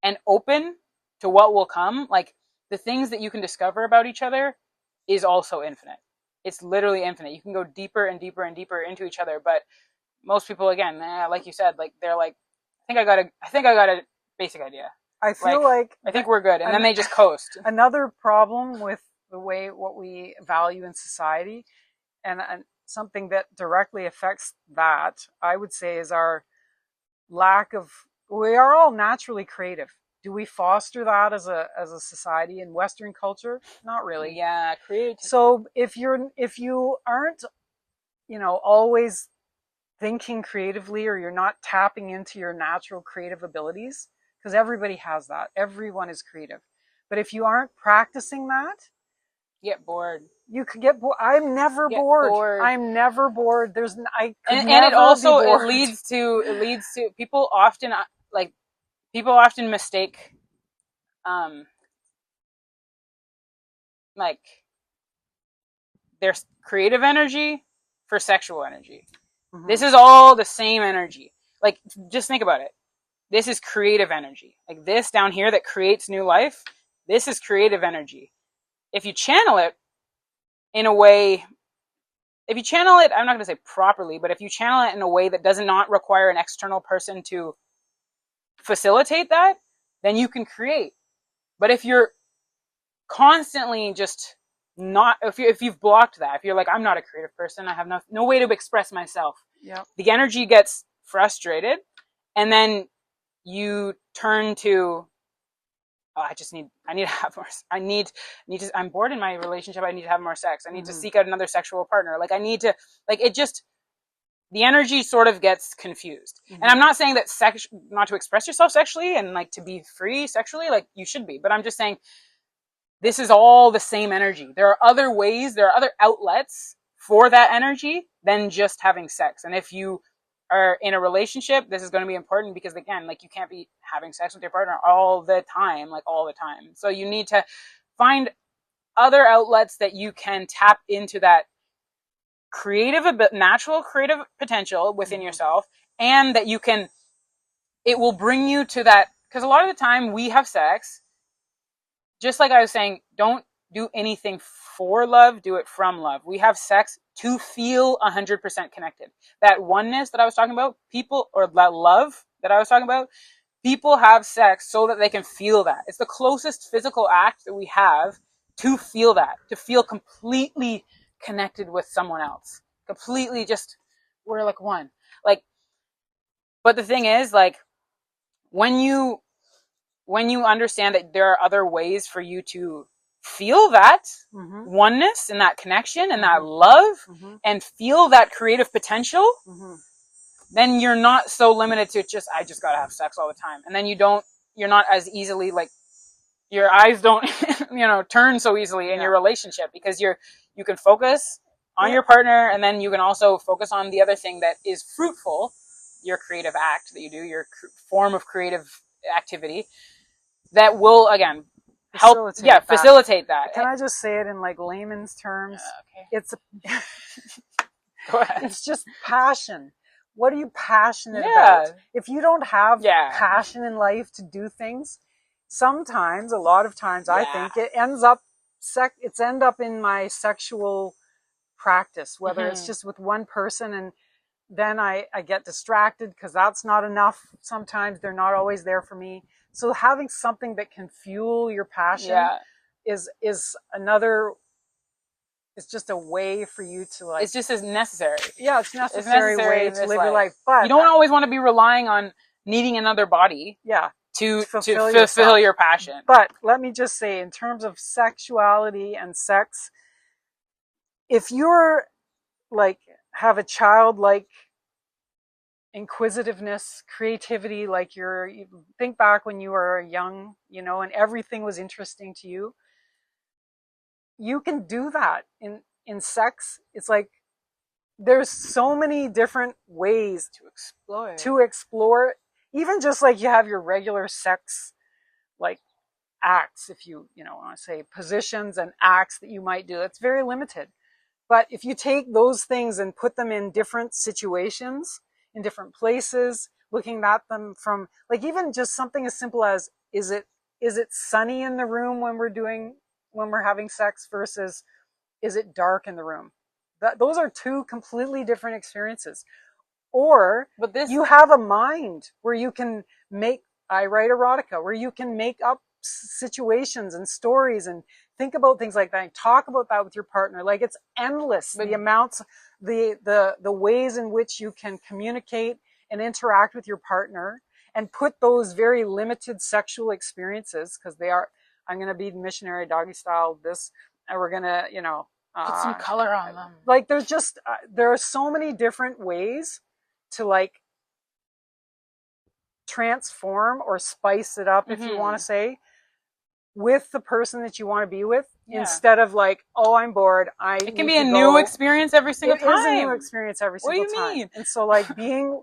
and open to what will come, like, the things that you can discover about each other is also infinite. It's literally infinite. You can go deeper and deeper and deeper into each other. But most people, again, like you said, like, they're like, I think I got a basic idea. I feel like I think we're good, and then they just coast. Another problem with the way what we value in society, and something that directly affects that, I would say, is our lack of. We are all naturally creative. Do we foster that as a society in Western culture? Not really. Yeah, creative. So if you aren't, always thinking creatively, or you're not tapping into your natural creative abilities, because everybody has that. Everyone is creative. But if you aren't practicing that, get bored. You could get bored. I'm never bored. I'm never bored. I could and never it also be bored. it leads to people often mistake like their creative energy for sexual energy. Mm-hmm. This is all the same energy. Like, just think about it. This is creative energy. Like, this down here that creates new life, this is creative energy. If you channel it in a way, I'm not going to say properly, but if you channel it in a way that does not require an external person to facilitate that, then you can create. But if you're constantly just not, if you've blocked that, if you're like, I'm not a creative person, I have no way to express myself, the energy gets frustrated, and then you turn to, I need to have more, I'm bored in my relationship, I need to have more sex, I need to seek out another sexual partner, like, I need to, like, it just, the energy sort of gets confused. And I'm not saying that not to express yourself sexually and, like, to be free sexually, like, you should be, but I'm just saying this is all the same energy. There are other ways, there are other outlets for that energy than just having sex. And if you are in a relationship, this is going to be important, because, again, like, you can't be having sex with your partner all the time. So you need to find other outlets that you can tap into that natural creative potential within yourself, and that it will bring you to that. Because a lot of the time we have sex, just like I was saying, don't do anything for love, do it from love. We have sex to feel 100% connected. That oneness that I was talking about, people, or that love that I was talking about, people have sex so that they can feel that. It's the closest physical act that we have to feel that, to feel completely connected with someone else. Completely just, we're like one. Like, but the thing is, like, when you understand that there are other ways for you to feel that Mm-hmm. oneness and that connection and Mm-hmm. that love Mm-hmm. and feel that creative potential, Mm-hmm. then you're not so limited to just, I just gotta have sex all the time. And then you're not as easily, like, your eyes don't, turn so easily in your relationship, because you can focus on your partner, and then you can also focus on the other thing that is fruitful, your creative act that you do, your form of creative activity that will, again, help facilitate that. Can I just say it in like layman's terms? Okay. It's Go ahead. It's just passion. What are you passionate about? If you don't have passion in life to do things, sometimes, a lot of times, I think it ends up in my sexual practice, whether it's just with one person, and then I get distracted because that's not enough. Sometimes they're not always there for me. So having something that can fuel your passion is another. It's just a way for you to, like. It's just as necessary. Yeah, it's necessary way to live your life. But you don't always want to be relying on needing another body. Yeah. To fulfill your passion. But let me just say, in terms of sexuality and sex, if you're like have a childlike inquisitiveness, creativity, like you think back when you were young, and everything was interesting to you, you can do that in sex. It's like there's so many different ways to explore, even just like you have your regular sex, like acts, if you want to say positions and acts that you might do. It's very limited. But if you take those things and put them in different situations, in different places, looking at them from, like, even just something as simple as, is it sunny in the room when we're having sex versus is it dark in the room? Those are two completely different experiences. Or you have a mind where you can I write erotica, where you can make up situations and stories and think about things like that and talk about that with your partner. Like, it's endless, the amounts, the ways in which you can communicate and interact with your partner, and put those very limited sexual experiences, because I'm going to be missionary doggy style and we're going to, put some color on them. Like, there are so many different ways to, like, transform or spice it up, if you want to say, with the person that you want to be with, instead of like, oh, I'm bored. It can be a new experience every single time. It is a new experience every single time. What do you mean? And so, like, being,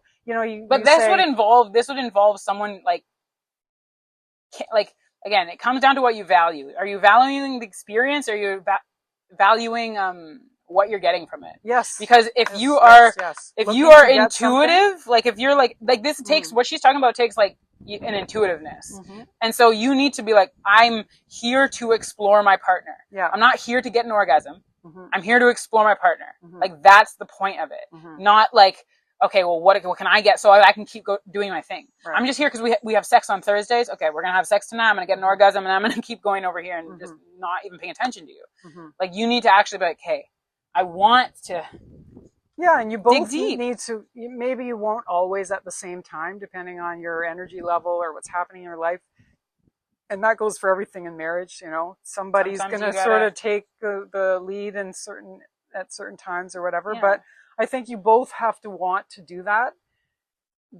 but this would involve someone like, again, it comes down to what you value. Are you valuing the experience, or are you valuing what you're getting from it? Yes. Because if you are intuitive, like, if you're like this takes what she's talking about takes like an intuitiveness. And so you need to be like, I'm here to explore my partner. I'm not here to get an orgasm. I'm here to explore my partner. Like, that's the point of it. Not like, okay, well, what can I get so I can keep doing my thing? Right. I'm just here because we have sex on Thursdays. Okay, we're going to have sex tonight. I'm going to get an orgasm, and I'm going to keep going over here and just not even paying attention to you. Like, you need to actually be like, hey, I want to. Yeah, and you both need to, maybe you won't always at the same time, depending on your energy level or what's happening in your life. And that goes for everything in marriage, Somebody's going to sort of take the lead at certain times or whatever. Yeah. But I think you both have to want to do that.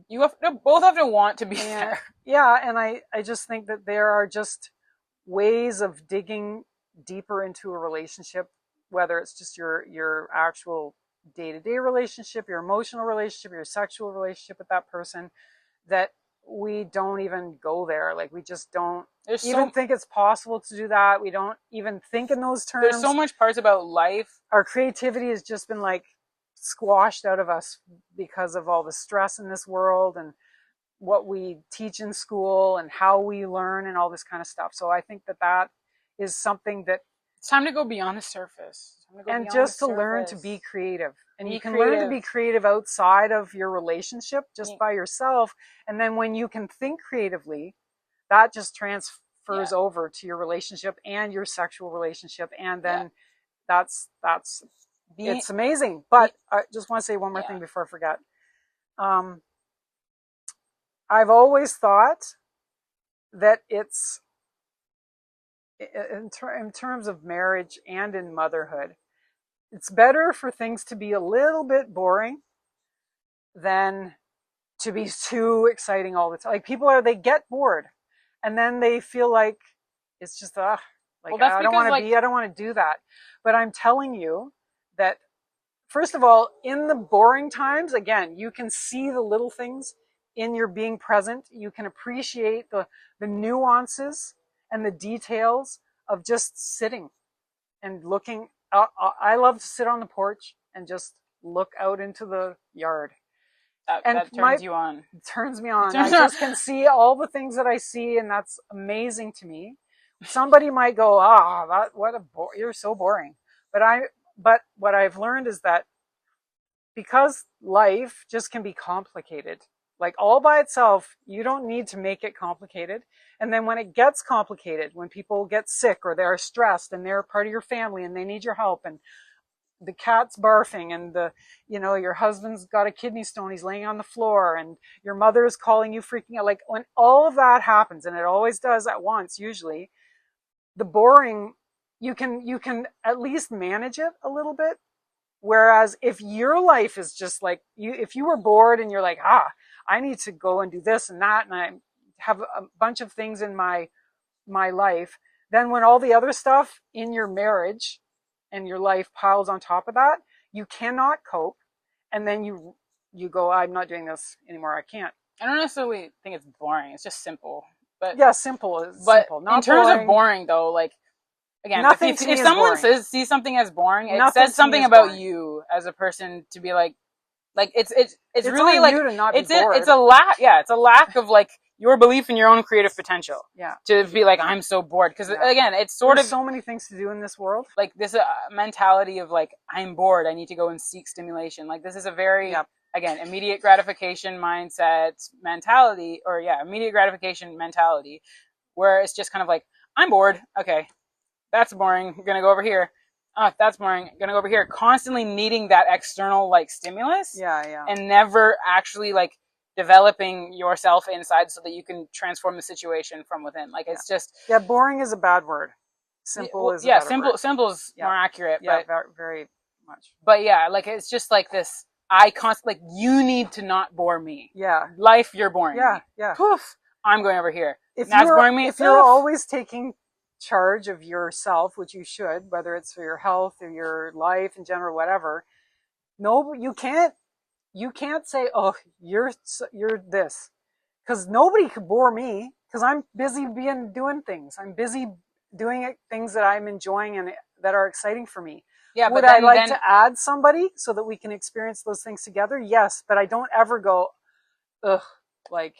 You both have to want to be there. Yeah, and I just think that there are just ways of digging deeper into a relationship, whether it's just your actual day-to-day relationship, your emotional relationship, your sexual relationship with that person, that we don't even go there. Like, we just don't think it's possible to do that. We don't even think in those terms. There's so much parts about life. Our creativity has just been, like, squashed out of us because of all the stress in this world and what we teach in school and how we learn and all this kind of stuff. So I think that is something that It's time to go beyond the surface. It's time to go and beyond the just to learn to surface. be creative. And Be you can learn to creative. be creative outside of your relationship just by yourself. And then when you can think creatively, that just transfers over to your relationship and your sexual relationship. And then that's it's amazing. But I just want to say one more thing before I forget. I've always thought that it's in terms of marriage and in motherhood, it's better for things to be a little bit boring than to be too exciting all the time. Like they get bored, and then they feel like it's just like I don't want to do that. But I'm telling you that first of all, in the boring times, again, you can see the little things in your being present. You can appreciate the nuances and the details of just sitting and looking out. I love to sit on the porch and just look out into the yard. That turns you on. Turns me on. I just can see all the things that I see, and that's amazing to me. Somebody might go, you're so boring. But what I've learned is that because life just can be complicated, like all by itself, you don't need to make it complicated. And then when it gets complicated, when people get sick or they're stressed and they're part of your family and they need your help, and the cat's barfing, and your husband's got a kidney stone, he's laying on the floor, and your mother is calling you freaking out. Like when all of that happens, and it always does at once, usually, the boring, you can at least manage it a little bit. Whereas if your life is just like if you were bored and you're like, I need to go and do this and that, and I have a bunch of things in my life, then when all the other stuff in your marriage and your life piles on top of that, you cannot cope. And then you go, I'm not doing this anymore. I can't. I don't necessarily think it's boring. It's just simple. But yeah, simple is simple. Not in terms boring. of boring, though, like, again, if someone sees something as boring, it says something about you as a person to be like it's really like you to not be bored. It's a lack of like your belief in your own creative potential. Yeah. To be like, I'm so bored, because again, it's sort There's of so many things to do in this world. Like this mentality of like, I'm bored, I need to go and seek stimulation. Like this is a very again, immediate gratification mindset mentality, or immediate gratification mentality, where it's just kind of like, I'm bored. Okay, that's boring. I'm gonna go over here. Oh, that's boring. I'm gonna go over here. Constantly needing that external like stimulus. And never actually like developing yourself inside so that you can transform the situation from within. Like it's just boring is a bad word. Simple is a better word. Simple is more accurate. Yeah, but very much. But like it's just like this. I constantly like, you need to not bore me. Yeah, life, you're boring. Me. Poof. I'm going over here. That's boring me. If you're always taking charge of yourself, which you should, whether it's for your health or your life in general, whatever. No, you can't say, oh, you're this, because nobody could bore me, because I'm busy doing things. I'm busy doing things that I'm enjoying and that are exciting for me. Yeah, would I like to add somebody so that we can experience those things together? Yes, but I don't ever go, ugh, like.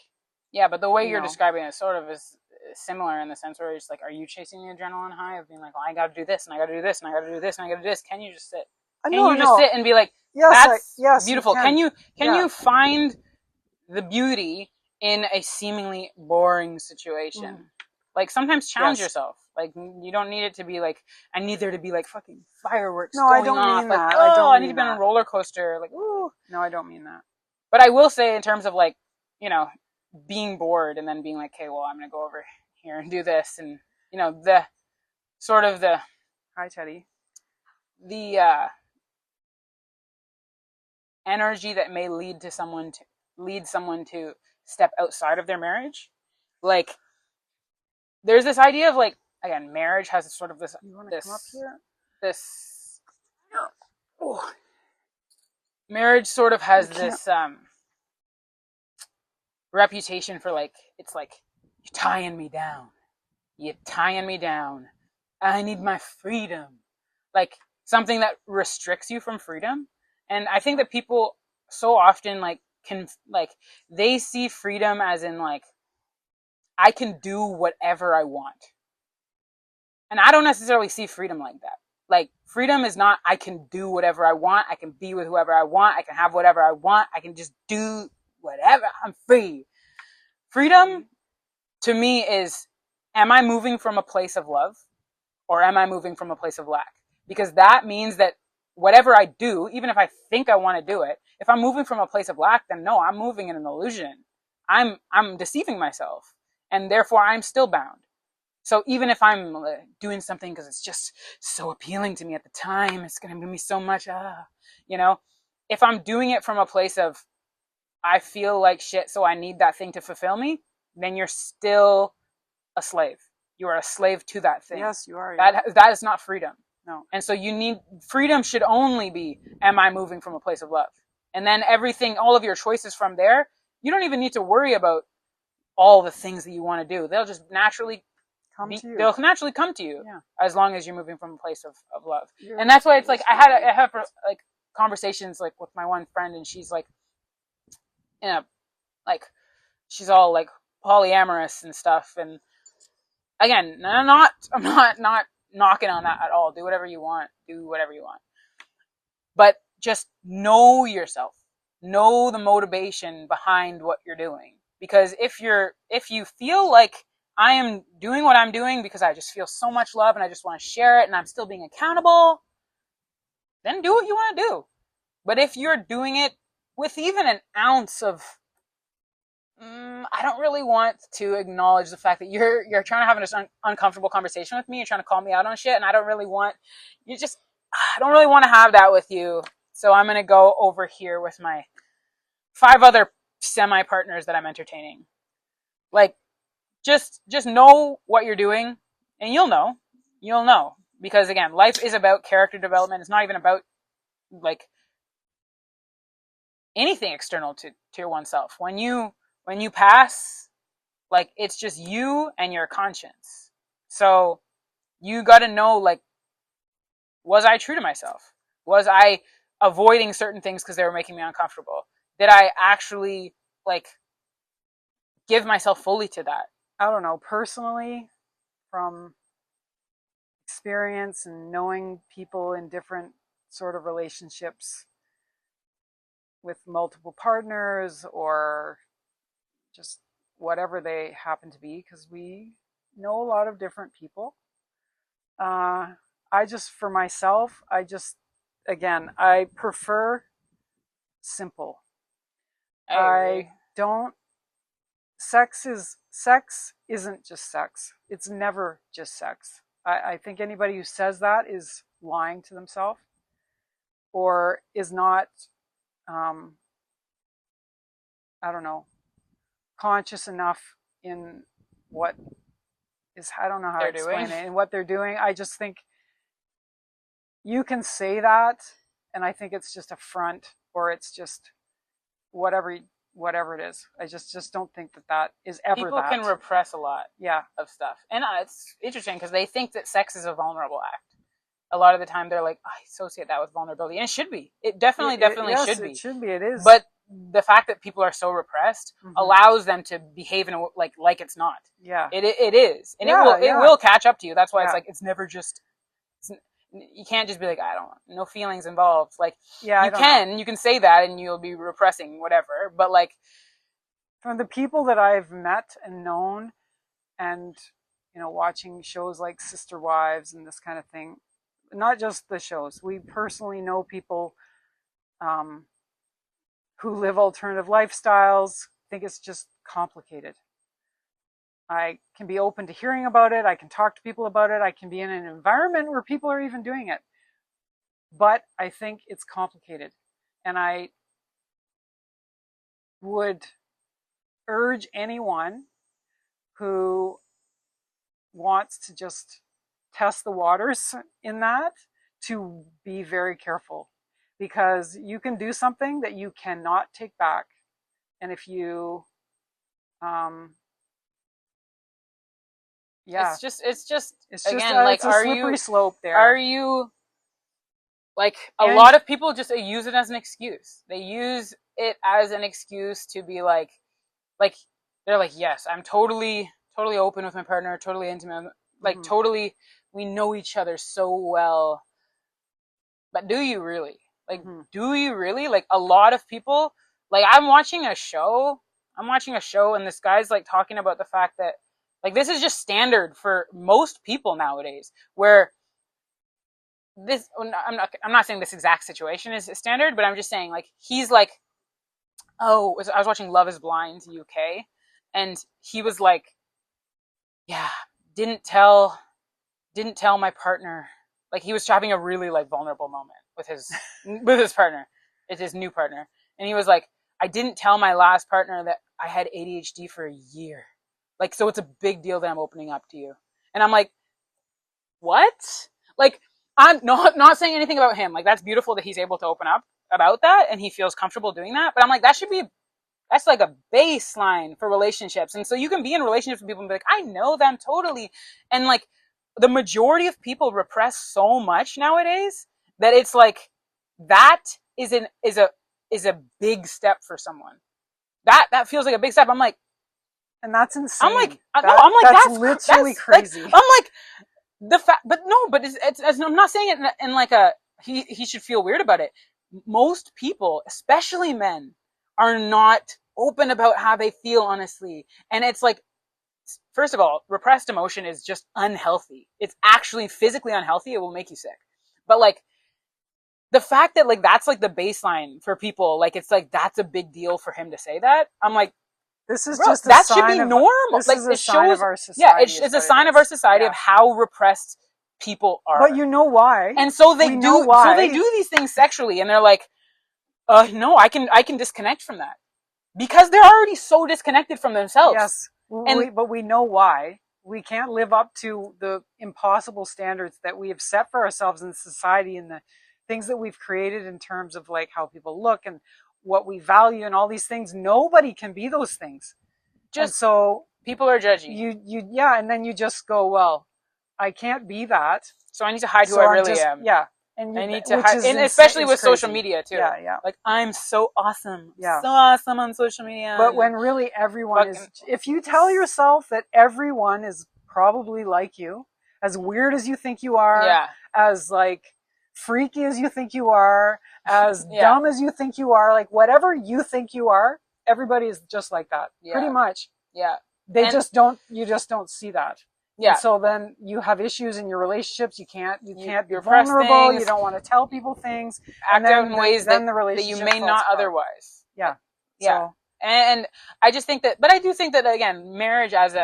Yeah, but the way you're describing it sort of is similar in the sense where it's like, are you chasing the adrenaline high of being like, well, I got to do this and I got to do this and I got to do this and I got to do this? Can you just sit? Can you just sit and be like, that's beautiful? Can you find the beauty in a seemingly boring situation? Like sometimes challenge yourself. Like you don't need it to be like, I need there to be like fucking fireworks. No, I don't mean that. I need to be on a roller coaster. Like, ooh. No, I don't mean that. But I will say, in terms of like, being bored and then being like, okay, well, I'm gonna go over here and do this, and the sort of the hi Teddy, the energy that may lead someone to step outside of their marriage. Like there's this idea of like, again, marriage has sort of this come up here? Marriage sort of has this reputation for like, it's like, you're tying me down. I need my freedom. Like something that restricts you from freedom. And I think that people so often like they see freedom as in like, I can do whatever I want. And I don't necessarily see freedom like that. Like, freedom is not, I can do whatever I want. I can be with whoever I want. I can have whatever I want. I can just do whatever. I'm free. Freedom to me is, am I moving from a place of love or am I moving from a place of lack? Because that means that whatever I do, even if I think I want to do it, if I'm moving from a place of lack, then no, I'm moving in an illusion. I'm deceiving myself, and therefore I'm still bound. So even if I'm doing something because it's just so appealing to me at the time, it's going to give me so much, you know, if I'm doing it from a place of, I feel like shit, so I need that thing to fulfill me, then you're still a slave. You are a slave to that thing. Yes, you are. Yeah. That is not freedom. No. And so freedom should only be, am I moving from a place of love? And then everything, all of your choices from there, you don't even need to worry about all the things that you want to do. They'll just naturally they'll naturally come to you, yeah, as long as you're moving from a place of love. And that's why it's like, I have like conversations like with my one friend, and she's like, like, she's all like polyamorous and stuff. And again, I'm not knocking on that at all. Do whatever you want. But just know yourself. Know the motivation behind what you're doing. Because if you feel like, I am doing what I'm doing because I just feel so much love and I just want to share it and I'm still being accountable, then do what you want to do. But if you're doing it with even an ounce of, I don't really want to acknowledge the fact that you're trying to have an uncomfortable conversation with me, you're trying to call me out on shit, and I don't really want to have that with you. So I'm going to go over here with my 5 other semi-partners that I'm entertaining. Like, just know what you're doing, and you'll know. Because again, life is about character development. It's not even about like anything external to your oneself. When you pass, like, it's just you and your conscience. So you got to know, like, was I true to myself? Was I avoiding certain things because they were making me uncomfortable? Did I actually like give myself fully to that? I don't know. Personally, from experience and knowing people in different sort of relationships with multiple partners or just whatever they happen to be, because we know a lot of different people. I just, for myself, again, I prefer simple. I don't, sex isn't just sex. It's never just sex. I think anybody who says that is lying to themselves or is not, I don't know, conscious enough in what is, I don't know how to explain it, in what they're doing. I just think you can say that, and I think it's just a front, or it's just whatever it is. I just don't think that is ever people that. Can repress a lot, yeah, of stuff, and it's interesting because they think that sex is a vulnerable act. A lot of the time, they're like, I associate that with vulnerability, and it should be. It definitely yes, should be. It should be. It is. But the fact that people are so repressed allows them to behave in like it's not. Yeah, it is, and it will catch up to you. That's why it's like, it's never just. You can't just be like, I don't want, no feelings involved. Like, you can say that and you'll be repressing whatever. But like, from the people that I've met and known, and watching shows like Sister Wives and this kind of thing, not just the shows. We personally know people who live alternative lifestyles. I think it's just complicated. I can be open to hearing about it. I can talk to people about it. I can be in an environment where people are even doing it. But I think it's complicated. And I would urge anyone who wants to just test the waters in that to be very careful, because you can do something that you cannot take back. And if you it's just again, like, it's a slippery slope there. Are you like, a lot of people just use it as an excuse. They use it as an excuse to be like they're like, yes, I'm totally open with my partner, totally intimate, like totally we know each other so well, but do you really? Like, do you really? Like, a lot of people, like, I'm watching a show, and this guy's like talking about the fact that, like, this is just standard for most people nowadays, where this, I'm not saying this exact situation is standard, but I'm just saying, like, he's like, oh, I was watching Love is Blind UK, and he was like, yeah, didn't tell my partner. Like, he was having a really like vulnerable moment with his partner. It's his new partner. And he was like, I didn't tell my last partner that I had ADHD for a year. Like, so it's a big deal that I'm opening up to you. And I'm like, what? Like, I'm not saying anything about him. Like, that's beautiful that he's able to open up about that and he feels comfortable doing that. But I'm like, that's like a baseline for relationships. And so you can be in relationships with people and be like, I know them totally. And like, the majority of people repress so much nowadays that it's like, that is a big step for someone. That feels like a big step. I'm like, and that's insane. I'm like, no, I'm like, that's literally crazy. Like, I'm like, the fact, but no, but it's I'm not saying it in like a, he should feel weird about it. Most people, especially men, are not open about how they feel, honestly. And it's like, first of all, repressed emotion is just unhealthy. It's actually physically unhealthy. It will make you sick. But like, the fact that like that's like the baseline for people, like, it's like, that's a big deal for him to say that. I'm like, this is bro, just that should be normal. This like, is a sign of our society. Yeah, it's a sign of our society, of how repressed people are. But you know why? And so they do these things sexually, and they're like, no, I can disconnect from that. Because they're already so disconnected from themselves. Yes, but we know why. We can't live up to the impossible standards that we have set for ourselves in society, and the things that we've created in terms of like how people look and what we value and all these things. Nobody can be those things. And so people are judgy. Yeah, and then you just go, well, I can't be that. So I need to hide who I really am. Yeah. And I need to hide, and especially with crazy. Social media too. Yeah. Like, I'm so awesome. Yeah. So awesome on social media. But when really everyone is, if you tell yourself that everyone is probably like you, as weird as you think you are, as like freaky as you think you are, as dumb as you think you are, like whatever you think you are, everybody is just like that. Pretty much. Yeah. You just don't see that. Yeah. And so then you have issues in your relationships. You can't be vulnerable. You don't want to tell people things. Act out in ways that you may not otherwise. Yeah. Yeah. So. And I just think that, but I do think that, again, marriage as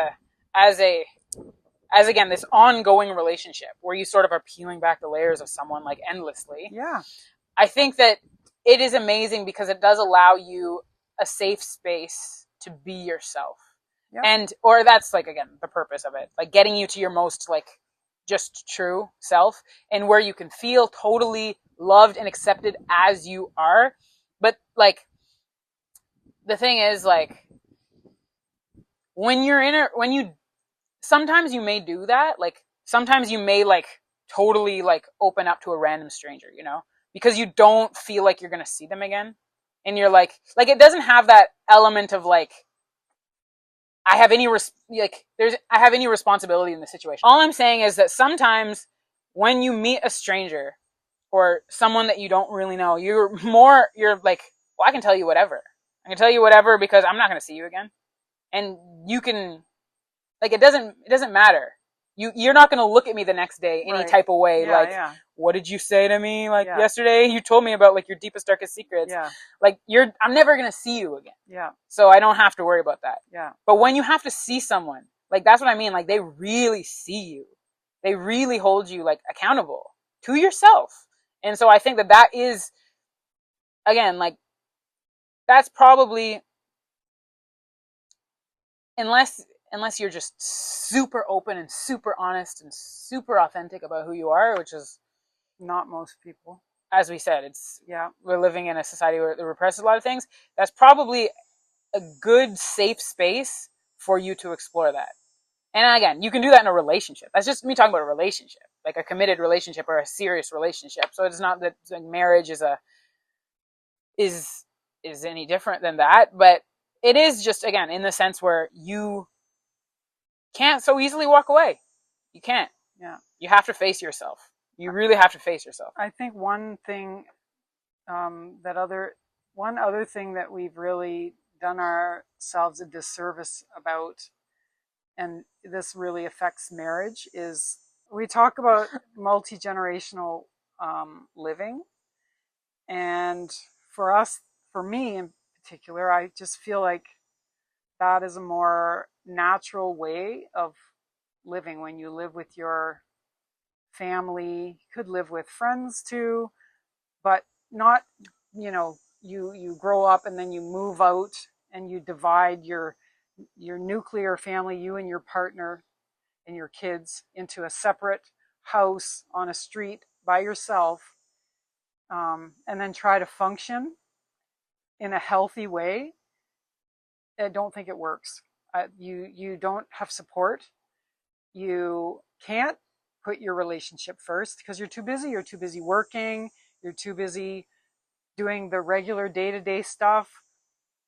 again, this ongoing relationship where you sort of are peeling back the layers of someone like endlessly. Yeah. I think that it is amazing because it does allow you a safe space to be yourself. Yep. And, or that's like, again, the purpose of it, like getting you to your most like just true self, and where you can feel totally loved and accepted as you are. But like, the thing is, like, when you sometimes you may do that, like sometimes you may like totally like open up to a random stranger, you know, because you don't feel like you're going to see them again. And you're like it doesn't have that element of like, I have any responsibility in the situation. All I'm saying is that sometimes when you meet a stranger or someone that you don't really know, you're like, well, I can tell you whatever. I can tell you whatever because I'm not going to see you again. And you can, like, it doesn't matter. You're not going to look at me the next day any type of way. What did you say to me? Like yesterday you told me about like your deepest, darkest secrets. Yeah. Like I'm never going to see you again. Yeah. So I don't have to worry about that. Yeah. But when you have to see someone, like, that's what I mean. Like, they really see you. They really hold you like accountable to yourself. And so I think that is, again, like, that's probably, unless you're just super open and super honest and super authentic about who you are, which is not most people. As we said, we're living in a society where it represses a lot of things. That's probably a good, safe space for you to explore that. And again, you can do that in a relationship. That's just me talking about a relationship, like a committed relationship or a serious relationship. So it's not that like, marriage is any different than that, but it is just, again, in the sense where you can't so easily walk away. You can't. Yeah. You have to face yourself. You really have to face yourself. I think one other thing that we've really done ourselves a disservice about, and this really affects marriage, is we talk about multi-generational living. And for me in particular, I just feel like that is a more natural way of living when you live with your family. You could live with friends too, but not, you grow up and then you move out and you divide your nuclear family, you and your partner and your kids, into a separate house on a street by yourself, and then try to function in a healthy way. I don't think it works. You don't have support. You can't put your relationship first because you're too busy. You're too busy working. You're too busy doing the regular day-to-day stuff.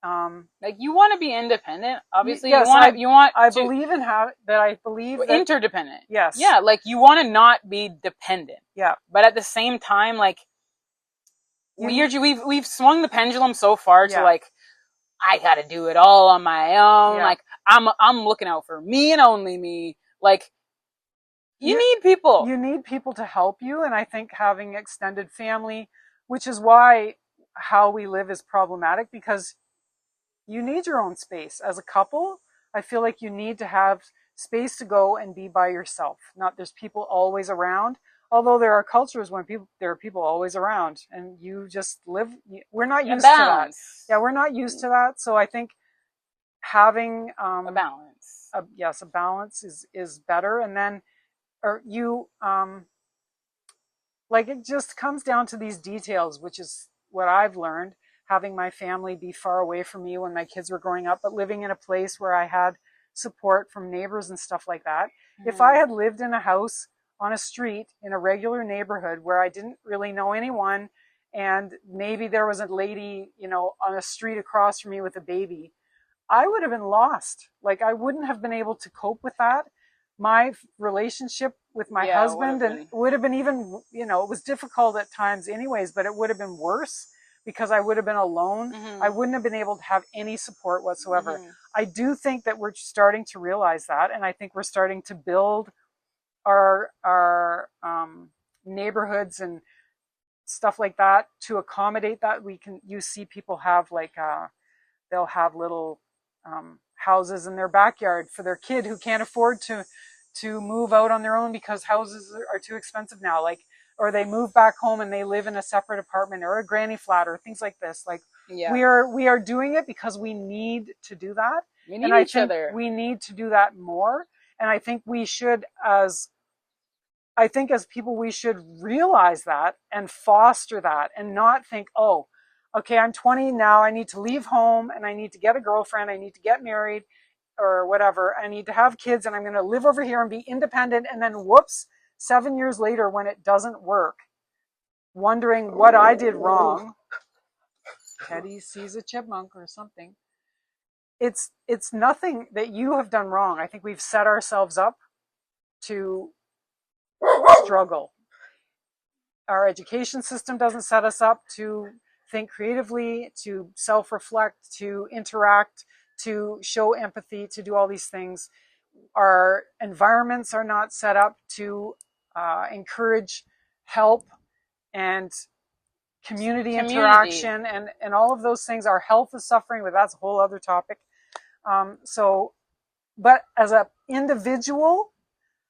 Like, you want to be independent. Obviously, yes, I believe in I believe that interdependent. Yes. Yeah, like, you want to not be dependent. Yeah. But at the same time, like, we've swung the pendulum so far to, like, I gotta do it all on my own. Yeah. Like, I'm looking out for me and only me. Like, you need people. You need people to help you, and I think having extended family, which is why how we live is problematic, because you need your own space. As a couple, I feel like you need to have space to go and be by yourself. Not there's people always around. Although there are cultures when there are people always around, and you just live. We're not used to that. Yeah, we're not used to that. So I think having a balance. A balance is better. And then, like, it just comes down to these details, which is what I've learned, having my family be far away from me when my kids were growing up, but living in a place where I had support from neighbors and stuff like that. Mm-hmm. If I had lived in a house on a street in a regular neighborhood where I didn't really know anyone, and maybe there was a lady, on a street across from me with a baby, I would have been lost. Like, I wouldn't have been able to cope with that. My relationship with my husband would have been even, it was difficult at times anyways, but it would have been worse because I would have been alone. Mm-hmm. I wouldn't have been able to have any support whatsoever. Mm-hmm. I do think that we're starting to realize that, and I think we're starting to build our neighborhoods and stuff like that to accommodate that. You see people have like they'll have little houses in their backyard for their kid who can't afford to move out on their own because houses are too expensive now. Like, or they move back home and they live in a separate apartment or a granny flat or things like this. Like, we are doing it because we need to do that. We need each other. We need to do that more. And I think we should, as people, we should realize that and foster that and not think, oh, okay, I'm 20 now, I need to leave home and I need to get a girlfriend, I need to get married or whatever, I need to have kids and I'm going to live over here and be independent, and then whoops, 7 years later when it doesn't work, wondering what I did wrong. Teddy sees a chipmunk or something. It's nothing that you have done wrong. I think we've set ourselves up to struggle. Our education system doesn't set us up to think creatively, to self-reflect, to interact, to show empathy, to do all these things. Our environments are not set up to encourage help and community interaction and all of those things. Our health is suffering, but that's a whole other topic. But as an individual,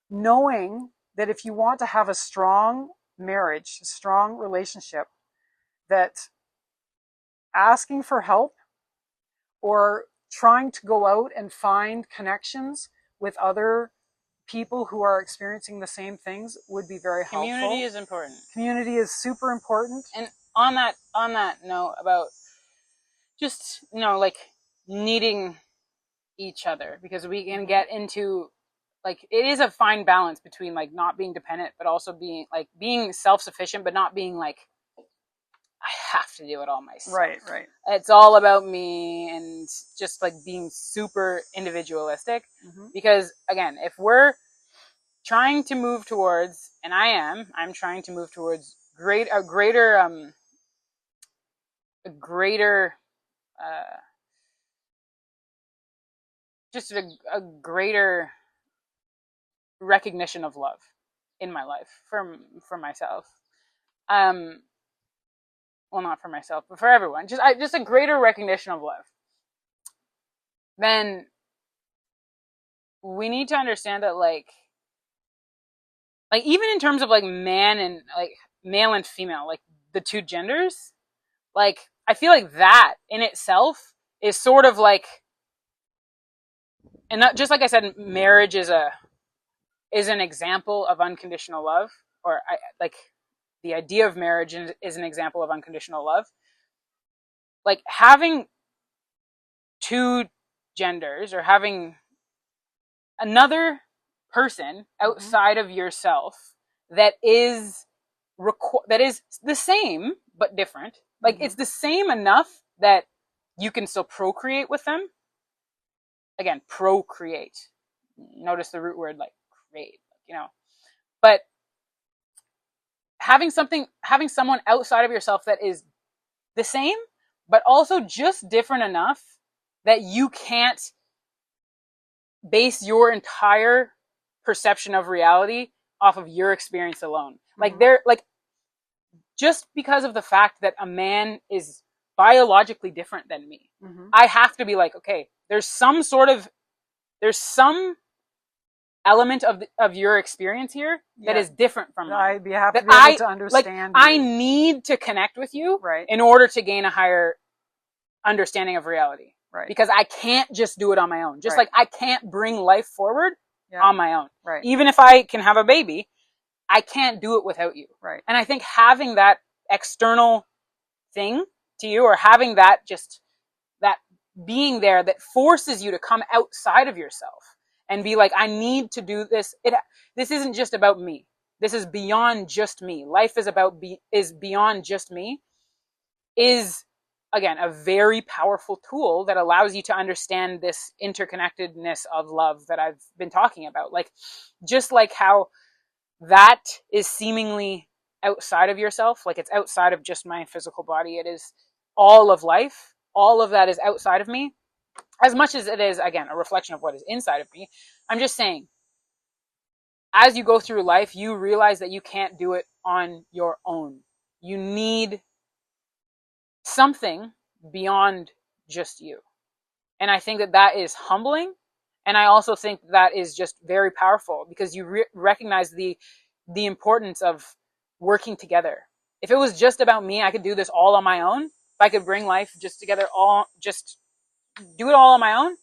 knowing that if you want to have a strong marriage, a strong relationship, that asking for help or trying to go out and find connections with other people who are experiencing the same things would be very helpful. Community is important. Community is super important. And on that note about just, like, needing each other, because we can get into, like, it is a fine balance between, like, not being dependent, but also being self-sufficient, but not being like, I have to do it all myself. Right. It's all about me, and just like being super individualistic. Mm-hmm. Because again, if we're trying to move towards, and I'm trying to move towards a greater, just a greater recognition of love in my life for myself. Well, not for myself, but for everyone. Just a greater recognition of love. Then we need to understand that, like even in terms of like man and like male and female, like the two genders, like I feel like that in itself is sort of like, and not just like I said, marriage is an example of unconditional love, or like the idea of marriage is an example of unconditional love. Like having two genders or having another person outside of yourself that is that is the same but different. Like it's the same enough that you can still procreate with them. Again, procreate. Notice the root word, like create, But having someone outside of yourself that is the same, but also just different enough that you can't base your entire perception of reality off of your experience alone. Like just because of the fact that a man is biologically different than me, I have to be like, okay, there's some element of your experience here that is different from mine. You have to be able to understand. I need to connect with you in order to gain a higher understanding of reality. Right. Because I can't just do it on my own. Just like I can't bring life forward on my own. Right. Even if I can have a baby, I can't do it without you. Right. And I think having that external thing to you, or having that being there that forces you to come outside of yourself and be like, I need to do this. This isn't just about me. This is beyond just me. Life is beyond just me. Is, again, a very powerful tool that allows you to understand this interconnectedness of love that I've been talking about. Like, just like how that is seemingly outside of yourself, like it's outside of just my physical body. It is all of life. All of that is outside of me. As much as it is, again, a reflection of what is inside of me. I'm just saying, as you go through life, you realize that you can't do it on your own. You need something beyond just you. And I think that is humbling. And I also think that is just very powerful, because you recognize the importance of working together. If it was just about me, I could do this all on my own. If I could bring life just together, just do it all on my own,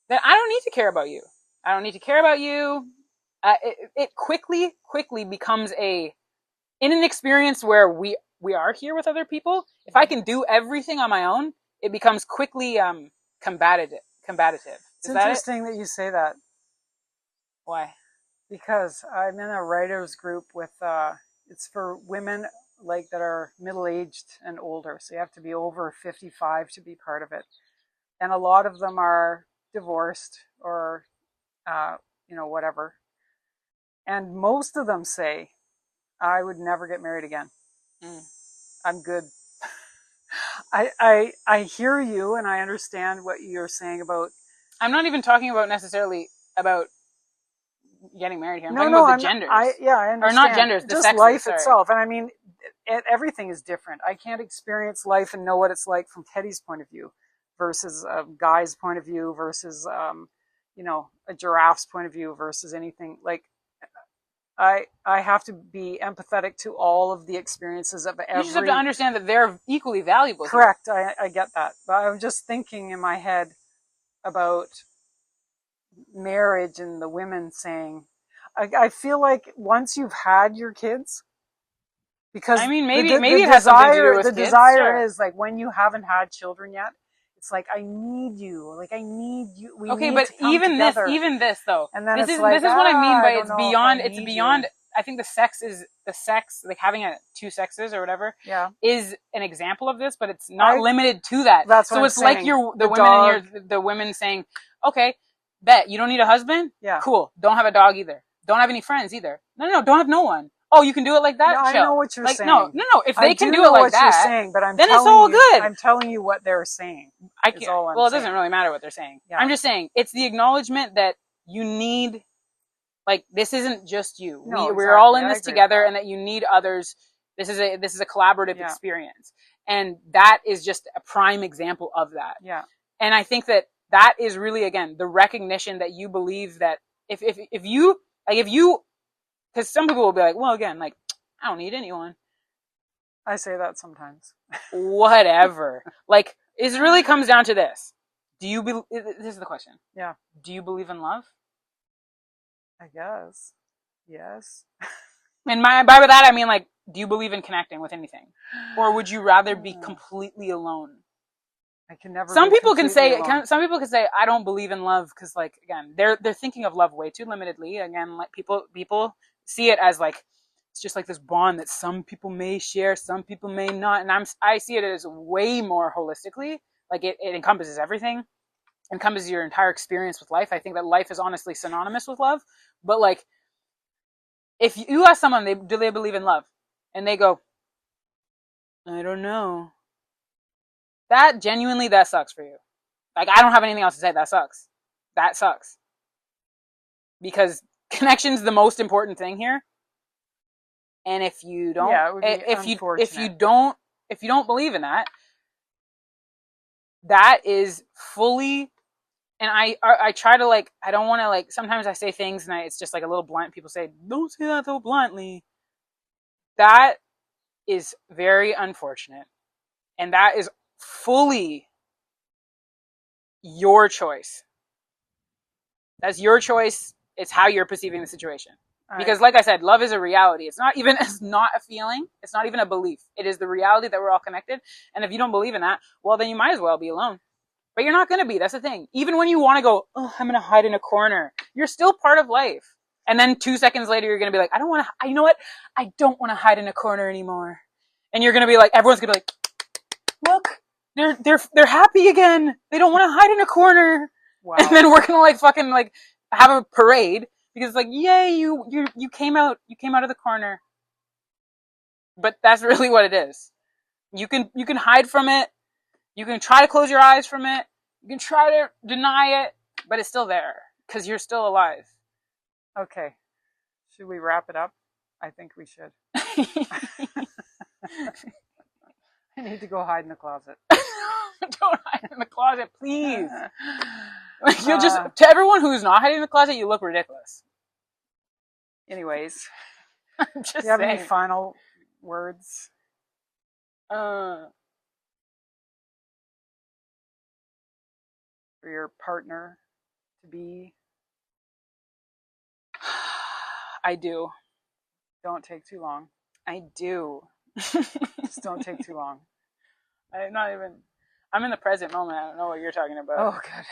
then I don't need to care about you. I don't need to care about you. It quickly becomes in an experience where we are here with other people. If I can do everything on my own, it becomes quickly combative. It's interesting that you say that. Why? Because I'm in a writers group with it's for women like that are middle-aged and older, so you have to be over 55 to be part of it. And a lot of them are divorced or whatever. And most of them say, I would never get married again. I'm good. I hear you, and I understand what you're saying about. I'm not even talking about necessarily about getting married here. I'm talking about the genders. I understand. Or not genders, the just sexes, life sorry. itself. And I mean, everything is different. I can't experience life and know what it's like from Teddy's point of view versus a guy's point of view versus a giraffe's point of view versus anything. Like, I have to be empathetic to all of the experiences of every. You just have to understand that they're equally valuable. Correct. I get that. But I'm just thinking in my head about marriage and the women saying, I feel like once you've had your kids, because I mean, maybe it has something to do with the kids, desire sure. is like when you haven't had children yet, it's like, I need you. Like, I need you. We okay, need but to come together. even this though, And then this is like, what I mean by I it's beyond. It's beyond. You. I think the sex, like having two sexes or whatever, is an example of this, but it's not limited to that. That's what so I'm it's saying. Like the women saying, okay, bet you don't need a husband. Yeah. Cool. Don't have a dog either. don't have any friends either. No, don't have no one. Oh, you can do it like that? No, I Chill. know what you're like, saying. no. If they I can do do it know like what you're that, saying, but then it's all good. I'm telling you what they're saying. I can't. Well, it doesn't really matter what they're saying. Yeah. I'm just saying it's the acknowledgement that you need, like, this isn't just you. No, We're all in exactly. I this agree together, with that. and that you need others. This is a collaborative Yeah. experience, and that is just a prime example of that. Yeah. And I think that is really, again, the recognition that you believe that if you, because some people will be like, well, again, like, I don't need anyone. I say that sometimes. Whatever. Like, it really comes down to this. This is the question. Yeah. Do you believe in love? I guess. Yes. And by that, I mean, like, do you believe in connecting with anything? Or would you rather be completely alone? I can never. Some people can say, I don't believe in love because, like, again, they're thinking of love way too limitedly. Again, like, people see it as, like, it's just like this bond that some people may share, some people may not, and I see it as way more holistically. Like, it encompasses everything, encompasses your entire experience with life. I think that life is honestly synonymous with love. But, like, if you ask someone, do they believe in love, and they go, I don't know. That sucks for you. Like, I don't have anything else to say. That sucks. That sucks. Because connection's the most important thing here. And if you don't, if you don't believe in that, that is fully. And I try to, like, I don't want to, like, sometimes I say things and it's just like a little blunt. People say, don't say that so bluntly. That is very unfortunate. And that is fully your choice. That's your choice. It's how you're perceiving the situation. Because, like I said, love is a reality. It's not a feeling. It's not even a belief. It is the reality that we're all connected. And if you don't believe in that, well, then you might as well be alone. But you're not going to be. That's the thing. Even when you want to go, oh, I'm going to hide in a corner, you're still part of life. And then 2 seconds later, you're going to be like, I don't want to, you know what? I don't want to hide in a corner anymore. And you're going to be like, everyone's going to be like, look, they're happy again. They don't want to hide in a corner. Wow. And then we're going to, like, fucking, like, have a parade because it's like, yay, you came out of the corner. But that's really what it is. You can hide from it. You can try to close your eyes from it. You can try to deny it, but it's still there because you're still alive. Okay. Should we wrap it up? I think we should. I need to go hide in the closet. Don't hide in the closet, please. Like, you'll just, to everyone who's not hiding in the closet, you look ridiculous. Anyways, do you have any final words? For your partner to be? I do. Don't take too long. I do. Just don't take too long. I'm in the present moment. I don't know what you're talking about. Oh, good.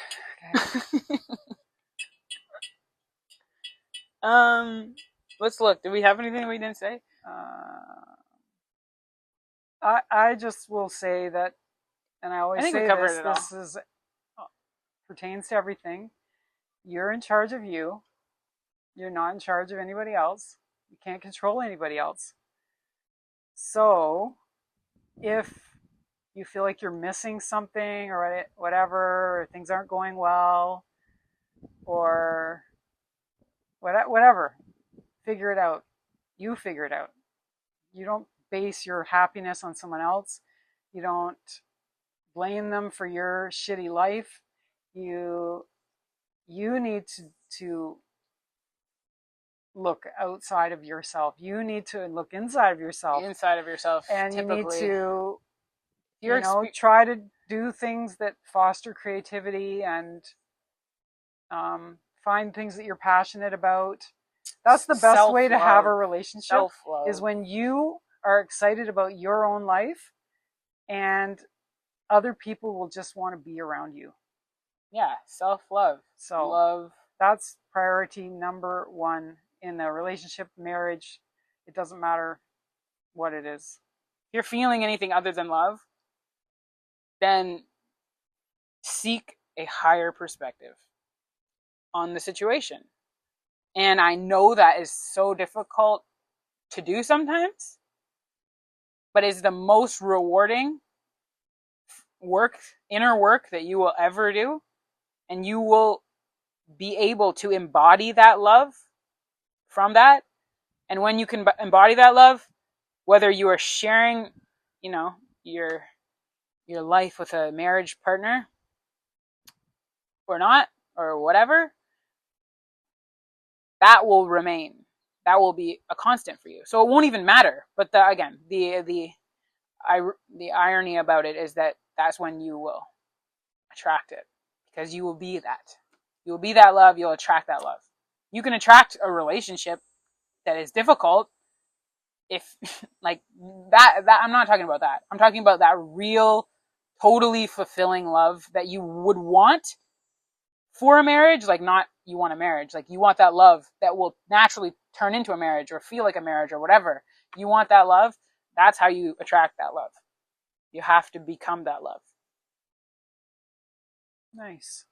Okay. Let's look. Do we have anything we didn't say? I just will say that, and I always say this pertains to everything. You're in charge of you. You're not in charge of anybody else. You can't control anybody else. So, if you feel like you're missing something or whatever, or things aren't going well, or whatever, figure it out. You figure it out. You don't base your happiness on someone else. You don't blame them for your shitty life. You need to look outside of yourself. You need to look inside of yourself. And typically, you need to, try to do things that foster creativity and find things that you're passionate about. That's the best way to have a relationship. Self-love. Is when you are excited about your own life and other people will just want to be around you. Yeah, self-love. So love. That's priority number one in a relationship, marriage. It doesn't matter what it is. If you're feeling anything other than love, then seek a higher perspective on the situation. And I know that is so difficult to do sometimes, but it's the most rewarding work, inner work that you will ever do. And you will be able to embody that love from that. And when you can embody that love, whether you are sharing, you know, your life with a marriage partner or not, or whatever, that will remain. That will be a constant for you. So it won't even matter. But again, the irony about it is that that's when you will attract it, because you will be that. You will be that love. You'll attract that love. You can attract a relationship that is difficult if like that I'm not talking about that. I'm talking about that real, totally fulfilling love that you would want for a marriage. Like, not you want a marriage, like you want that love that will naturally turn into a marriage or feel like a marriage or whatever. You want that love. That's how you attract that love. You have to become that love. Nice.